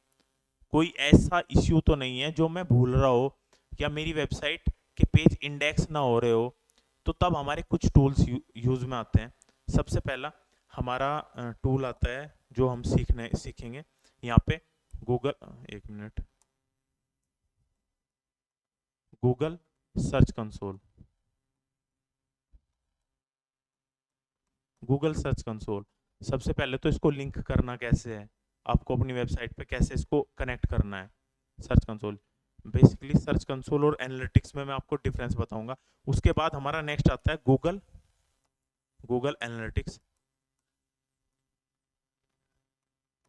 कोई ऐसा इश्यू तो नहीं है जो मैं भूल रहा हो, या मेरी वेबसाइट के पेज इंडेक्स ना हो रहे हो। तो तब हमारे कुछ टूल्स यूज में आते हैं। सबसे पहला हमारा टूल आता है जो हम सीखेंगे यहाँ पे, गूगल, एक minute, Google search console. Google search console, सबसे पहले तो इसको लिंक करना कैसे है, आपको अपनी वेबसाइट पे कैसे इसको कनेक्ट करना है। Search console, basically search console और एनालिटिक्स में मैं आपको डिफरेंस बताऊंगा। उसके बाद हमारा नेक्स्ट आता है गूगल, गूगल एनालिटिक्स।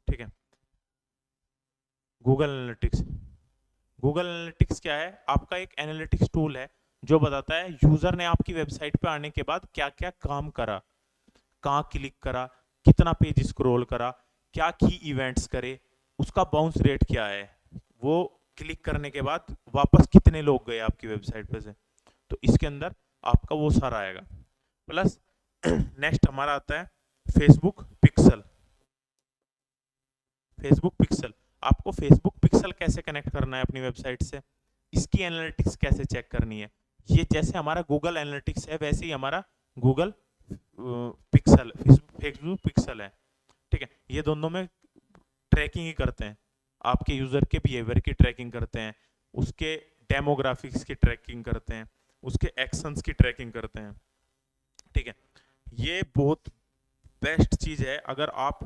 ठीक है, गूगल एनालिटिक्स, गूगल एनालिटिक्स क्या है? आपका एक एनालिटिक्स टूल है जो बताता है यूजर ने आपकी वेबसाइट पे आने के बाद क्या क्या काम करा, कहाँ क्लिक करा, कितना पेज स्क्रॉल करा, क्या की इवेंट्स करे, उसका बाउंस रेट क्या है, वो क्लिक करने के बाद वापस कितने लोग गए आपकी वेबसाइट पे से। तो इसके अंदर आपका वो सारा आएगा। प्लस नेक्स्ट हमारा आता है फेसबुक पिक्सल। फेसबुक पिक्सल, आपको फेसबुक पिक्सल कैसे कनेक्ट करना है अपनी वेबसाइट से, इसकी एनालिटिक्स कैसे चेक करनी है। ये जैसे हमारा गूगल एनालिटिक्स है वैसे ही हमारा गूगल पिक्सल, फेसबुक पिक्सल है। ठीक है, ये दोनों में ट्रैकिंग ही करते हैं, आपके यूजर के बिहेवियर की ट्रैकिंग करते हैं, उसके डेमोग्राफिक्स की ट्रैकिंग करते हैं, उसके एक्शंस की ट्रैकिंग करते हैं। ठीक है, ये बहुत बेस्ट चीज है अगर आप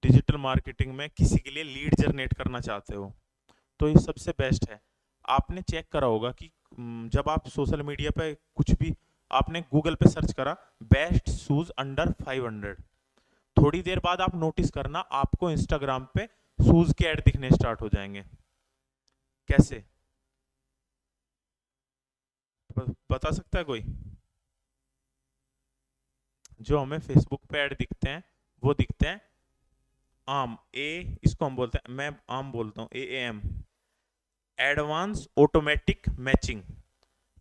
डिजिटल मार्केटिंग में किसी के लिए लीड जनरेट करना चाहते हो, तो ये सबसे बेस्ट है। आपने चेक करा होगा कि जब आप सोशल मीडिया पे कुछ भी, आपने गूगल पे सर्च करा बेस्ट शूज अंडर 500, थोड़ी देर बाद आप नोटिस करना आपको इंस्टाग्राम पे शूज के ऐड दिखने स्टार्ट हो जाएंगे। कैसे, बता सकता है कोई? जो हमें फेसबुक पे ऐड दिखते हैं वो दिखते हैं आम, ए इसको हम बोलते हैं, मैं आम बोलता हूँ, एएम, एडवांस ऑटोमेटिक मैचिंग।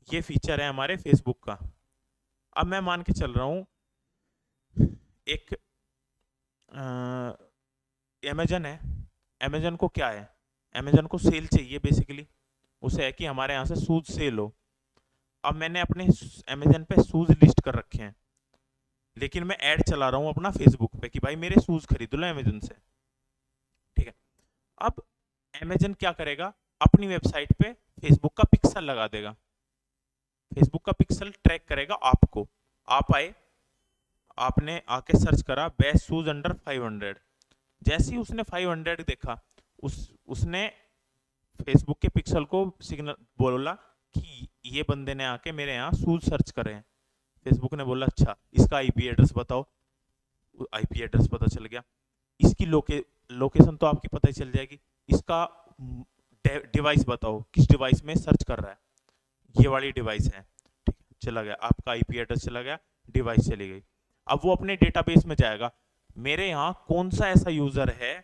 ये फीचर है हमारे फेसबुक का। अब मैं मान के चल रहा हूँ एक अमेजन है, अमेजन को क्या है, अमेजन को सेल चाहिए बेसिकली, उसे है कि हमारे यहाँ से शूज सेल हो। अब मैंने अपने अमेजन पे शूज लिस्ट कर रखे हैं, लेकिन मैं ऐड चला रहा हूँ अपना फेसबुक पे कि भाई मेरे शूज खरीद लो अमेजन से। ठीक है, अब अमेजन क्या करेगा, अपनी वेबसाइट पे फेसबुक का पिक्सल लगा देगा, फेसबुक का पिक्सल ट्रैक करेगा आपको। आप आए, आपने आके सर्च करा बेस्ट शूज अंडर 500, जैसे ही उसने 500 देखा, उसने फेसबुक के पिक्सल को सिग्नल बोला कि ये बंदे ने आके मेरे यहाँ शूज सर्च करे हैं। फेसबुक ने बोला अच्छा इसका आईपी एड्रेस बताओ, आईपी एड्रेस पता चल गया, इसकी लोकेशन तो आपकी पता ही चल जाएगी, इसका डिवाइस बताओ किस डिवाइस में सर्च कर रहा है, ये वाली डिवाइस है। ठीक है, चला गया आपका आईपी एड्रेस, चला गया, डिवाइस चली गई। अब वो अपने डेटाबेस में जाएगा, मेरे यहाँ कौन सा ऐसा यूजर है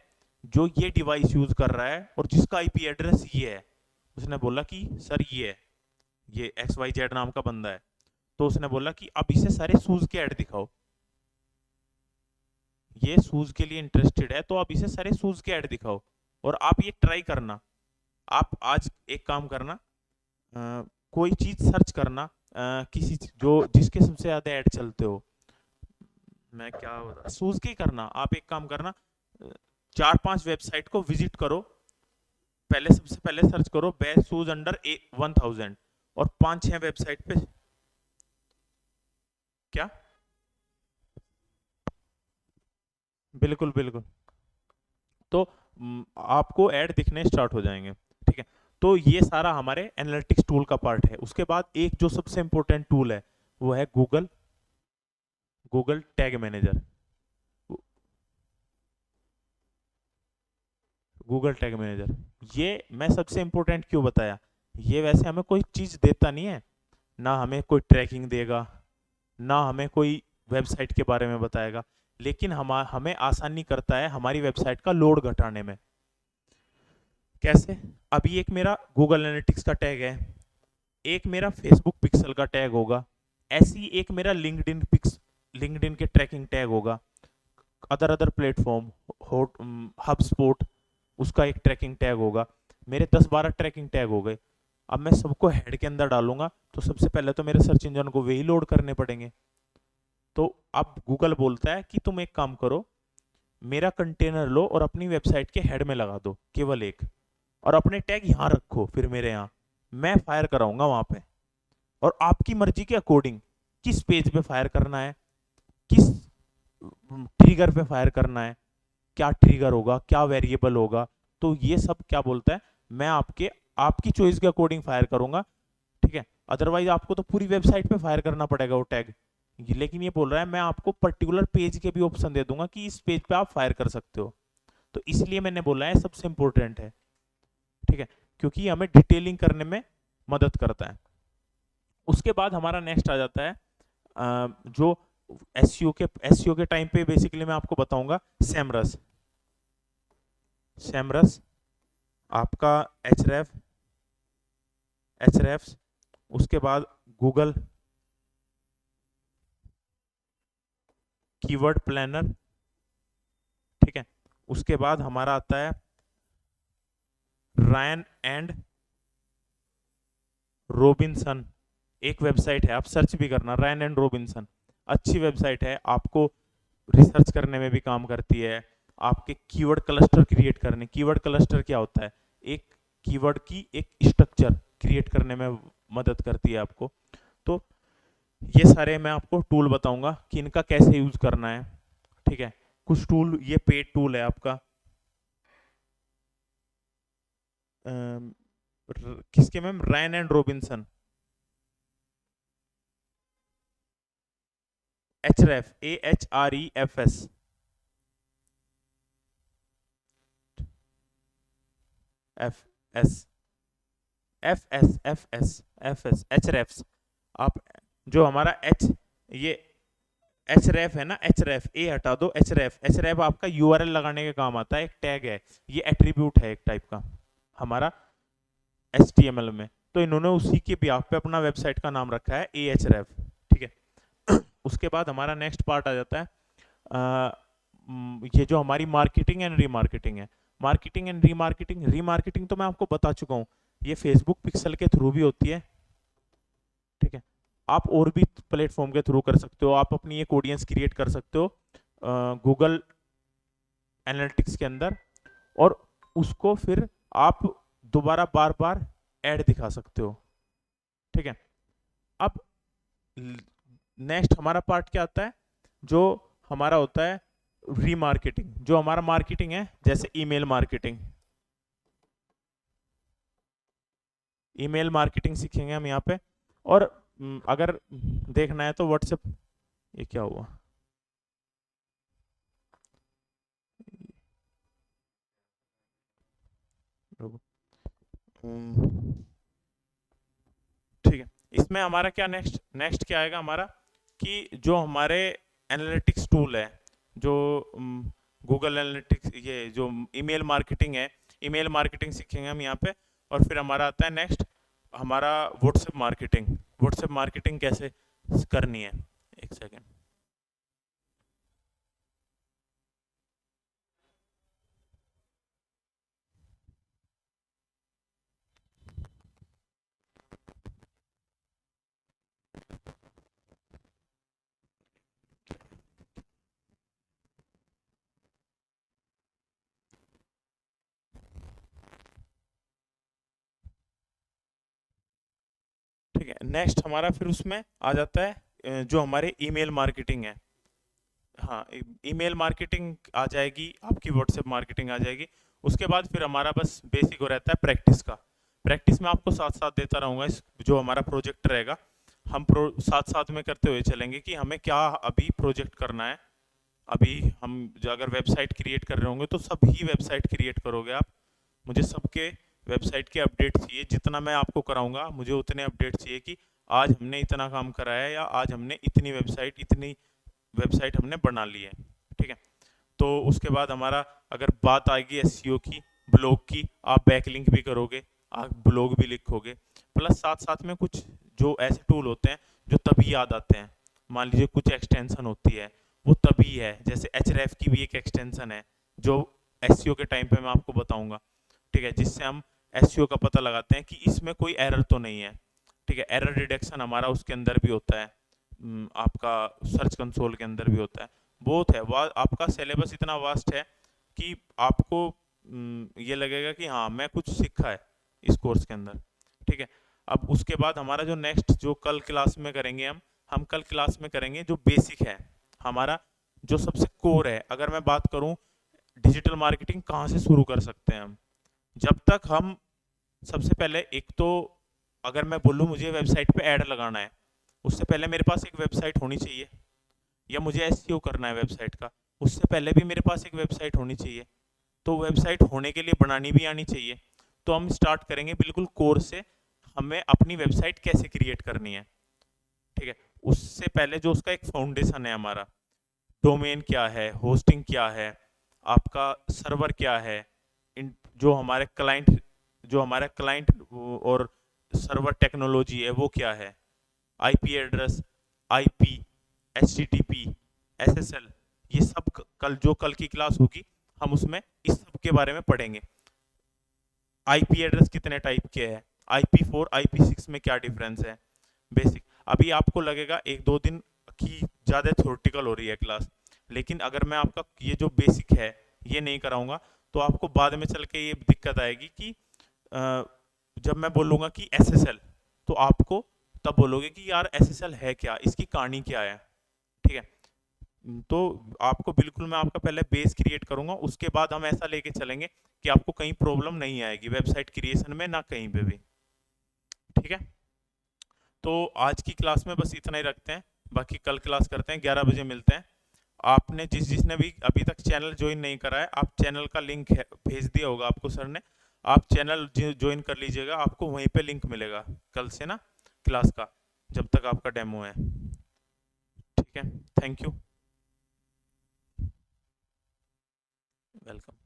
जो ये डिवाइस यूज कर रहा है और जिसका आईपी एड्रेस ये है। उसने बोला कि सर ये है, ये XYZ नाम का बंदा है। तो उसने बोला कि अब इसे सारे शूज के ऐड दिखाओ, ये शूज के लिए इंटरेस्टेड है तो आप इसे सारे शूज के ऐड दिखाओ। और आप ये ट्राई करना, आप आज एक काम करना, कोई चीज सर्च करना, किसी जो जिसके सबसे ज्यादा ऐड चलते हो, मैं क्या बता, शूज की करना। आप एक काम करना, 4-5 वेबसाइट को विजिट करो, पहले सबसे पहले सर्च करो बेस्ट शूज अंडर 1000, और 5-6 वेबसाइट पे क्या, बिल्कुल बिल्कुल, तो आपको ऐड दिखने स्टार्ट हो जाएंगे। ठीक है, तो ये सारा हमारे एनालिटिक्स टूल का पार्ट है। उसके बाद एक जो सबसे इंपॉर्टेंट टूल है वो है Google, Google tag manager. Google tag manager, ये मैं सबसे इंपॉर्टेंट क्यों बताया, ये वैसे हमें कोई चीज देता नहीं है, ना हमें कोई ट्रैकिंग देगा, ना हमें कोई वेबसाइट के बारे में बताएगा, लेकिन हमें आसानी करता है हमारी वेबसाइट का लोड घटाने में। कैसे, अभी एक मेरा गूगल एनालिटिक्स का टैग है, एक मेरा फेसबुक पिक्सल का टैग होगा, ऐसी एक मेरा लिंक्डइन पिक्स, लिंक्डइन के ट्रैकिंग टैग होगा, other other platform, hub spot, उसका एक ट्रैकिंग टैग होगा, मेरे 10-12 ट्रैकिंग टैग हो गए। अब मैं सबको हेड के अंदर डालूंगा तो सबसे पहले तो मेरे सर्च इंजन को वही लोड करने पड़ेंगे। तो अब गूगल बोलता है कि तुम एक काम करो, मेरा कंटेनर लो और अपनी वेबसाइट के हेड में लगा दो केवल एक, और अपने टैग यहाँ रखो, फिर मेरे यहाँ मैं फायर कराऊंगा वहां पे, और आपकी मर्जी के अकॉर्डिंग किस पेज पे फायर करना है, किस ट्रिगर पे फायर करना है, क्या ट्रिगर होगा, क्या वेरिएबल होगा, तो ये सब क्या बोलता है, मैं आपकी चॉइस के अकॉर्डिंग फायर करूंगा, ठीक है। अदरवाइज आपको तो पूरी वेबसाइट पे फायर करना पड़ेगा वो टैग। लेकिन ये बोल रहा है मैं आपको पर्टिकुलर पेज के भी ऑप्शन दे दूंगा कि इस पेज पे आप फायर कर सकते हो। तो इसलिए मैंने बोला है सबसे इंपॉर्टेंट है, ठीक है, क्योंकि हमें डिटेलिंग करने में मदद करता है। उसके बाद हमारा नेक्स्ट आ जाता है जो एसईओ के टाइम पे बेसिकली मैं आपको बताऊंगा सेमरस। सेमरस आपका एचरेफ, उसके बाद गूगल कीवर्ड प्लानर, ठीक है। उसके बाद हमारा आता है रायन एंड रोबिन्सन, एक वेबसाइट है, आप सर्च भी करना, रायन एंड रोबिन्सन, अच्छी वेबसाइट है, आपको रिसर्च करने में भी काम करती है, आपके कीवर्ड क्लस्टर क्रिएट करने, कीवर्ड क्लस्टर क्या होता है, एक कीवर्ड की एक स्ट्रक्चर क्रिएट करने में मदद करती है आपको। तो ये सारे मैं आपको टूल बताऊंगा कि इनका कैसे यूज करना है, ठीक है। कुछ टूल, ये पेड टूल है आपका, किसके ma'am, Ryan and Robinson, Ahref, AHREFS, F S F S Ahrefs. आप जो हमारा ये एचरेफ है ना, एचरेफ ए हटा दो, एचरेफ आपका यूआरएल लगाने के काम आता है, एक टैग है, ये एट्रीब्यूट है एक टाइप का हमारा HTML में। तो इन्होंने उसी के बिहाफ पे अपना वेबसाइट का नाम रखा है Ahref, ठीक है। उसके बाद हमारा नेक्स्ट पार्ट आ जाता है ये जो हमारी मार्केटिंग एंड रीमार्केटिंग है। मार्केटिंग एंड रीमार्केटिंग तो मैं आपको बता चुका हूँ, ये फेसबुक पिक्सल के थ्रू भी होती है, ठीक है। आप और भी प्लेटफॉर्म के थ्रू कर सकते हो, आप अपनी एक ऑडियंस क्रिएट कर सकते हो गूगल एनालिटिक्स के अंदर, और उसको फिर आप दोबारा बार बार ऐड दिखा सकते हो, ठीक है। अब नेक्स्ट हमारा पार्ट क्या आता है, जो हमारा होता है रीमार्केटिंग। जो हमारा मार्केटिंग है, जैसे ईमेल मार्केटिंग सीखेंगे हम यहाँ पे। और अगर देखना है तो व्हाट्सएप, ये क्या हुआ, ठीक है। इसमें हमारा क्या नेक्स्ट नेक्स्ट क्या आएगा हमारा, कि जो हमारे एनालिटिक्स टूल है, जो गूगल एनालिटिक्स, ये जो ईमेल मार्केटिंग है, ईमेल मार्केटिंग सीखेंगे हम यहाँ पे। और फिर हमारा आता है नेक्स्ट हमारा व्हाट्सएप मार्केटिंग कैसे करनी है, एक सेकेंड। ठीक है, नेक्स्ट हमारा फिर उसमें आ जाता है जो हमारे ईमेल मार्केटिंग है। हाँ, ईमेल मार्केटिंग आ जाएगी, आपकी व्हाट्सएप मार्केटिंग आ जाएगी। उसके बाद फिर हमारा बस बेसिक हो रहता है प्रैक्टिस का। प्रैक्टिस में आपको साथ साथ देता रहूँगा, इस जो हमारा प्रोजेक्ट रहेगा, हम साथ साथ में करते हुए चलेंगे कि हमें क्या अभी प्रोजेक्ट करना है। अभी हम जो अगर वेबसाइट क्रिएट कर रहे होंगे तो सभी वेबसाइट क्रिएट करोगे आप, मुझे सबके वेबसाइट के अपडेट चाहिए, जितना मैं आपको कराऊंगा मुझे उतने अपडेट चाहिए कि आज हमने इतना काम करा है, या आज हमने इतनी वेबसाइट हमने बना ली है, ठीक है। तो उसके बाद हमारा अगर बात आएगी एसईओ की, ब्लॉग की, आप बैकलिंक भी करोगे, आप ब्लॉग भी लिखोगे, प्लस साथ साथ में कुछ जो ऐसे टूल होते हैं जो तभी याद आते हैं, मान लीजिए कुछ एक्सटेंशन होती है, वो तभी है, जैसे एचरेफ की भी एक एक्सटेंशन है जो एसईओ के टाइम पे मैं आपको बताऊंगा, ठीक है, जिससे हम एसईओ का पता लगाते हैं कि इसमें कोई एरर तो नहीं है, ठीक है। एरर डिटेक्शन हमारा उसके अंदर भी होता है, आपका सर्च कंसोल के अंदर भी होता है, बहुत है। आपका सिलेबस इतना वास्ट है कि आपको ये लगेगा कि हाँ मैं कुछ सीखा है इस कोर्स के अंदर, ठीक है। अब उसके बाद हमारा जो नेक्स्ट जो कल क्लास में करेंगे हम कल क्लास में करेंगे जो बेसिक है हमारा, जो सबसे कोर है। अगर मैं बात करूं डिजिटल मार्केटिंग कहाँ से शुरू कर सकते हैं हम, जब तक हम सबसे पहले एक तो अगर मैं बोलूँ मुझे वेबसाइट पे ऐड लगाना है, उससे पहले मेरे पास एक वेबसाइट होनी चाहिए, या मुझे एसईओ करना है वेबसाइट का, उससे पहले भी मेरे पास एक वेबसाइट होनी चाहिए। तो वेबसाइट होने के लिए बनानी भी आनी चाहिए। तो हम स्टार्ट करेंगे बिल्कुल कोर से, हमें अपनी वेबसाइट कैसे क्रिएट करनी है, ठीक है। उससे पहले जो उसका एक फाउंडेशन है हमारा, डोमेन क्या है, होस्टिंग क्या है, आपका सर्वर क्या है, इन जो हमारे क्लाइंट और सर्वर टेक्नोलॉजी है वो क्या है, IP address, IP, HTTP, SSL, ये सब कल की क्लास होगी हम उसमें इस सब के बारे में पढ़ेंगे। आईपी एड्रेस कितने टाइप के हैं, IP4 IP6 में क्या डिफरेंस है, बेसिक। अभी आपको लगेगा एक दो दिन की ज़्यादा थ्योरेटिकल हो रही है क्लास, लेकिन अगर मैं आपका ये जो बेसिक है ये नहीं कराऊंगा तो आपको बाद में चल के ये दिक्कत आएगी कि जब मैं बोलूँगा कि एसएसएल, तो आपको तब बोलोगे कि यार एसएसएल है क्या, इसकी कहानी क्या है, ठीक है। तो आपको बिल्कुल मैं आपका पहले बेस क्रिएट करूंगा, उसके बाद हम ऐसा लेके चलेंगे कि आपको कहीं प्रॉब्लम नहीं आएगी वेबसाइट क्रिएशन में, ना कहीं पे भी, ठीक है। तो आज की क्लास में बस इतना ही रखते हैं, बाकी कल क्लास करते हैं, 11 बजे मिलते हैं। आपने जिसने भी अभी तक चैनल ज्वाइन नहीं करा है, आप चैनल का लिंक भेज दिया होगा आपको सर ने, आप चैनल ज्वाइन कर लीजिएगा, आपको वहीं पे लिंक मिलेगा कल से ना क्लास का, जब तक आपका डेमो है, ठीक है। Thank you, welcome.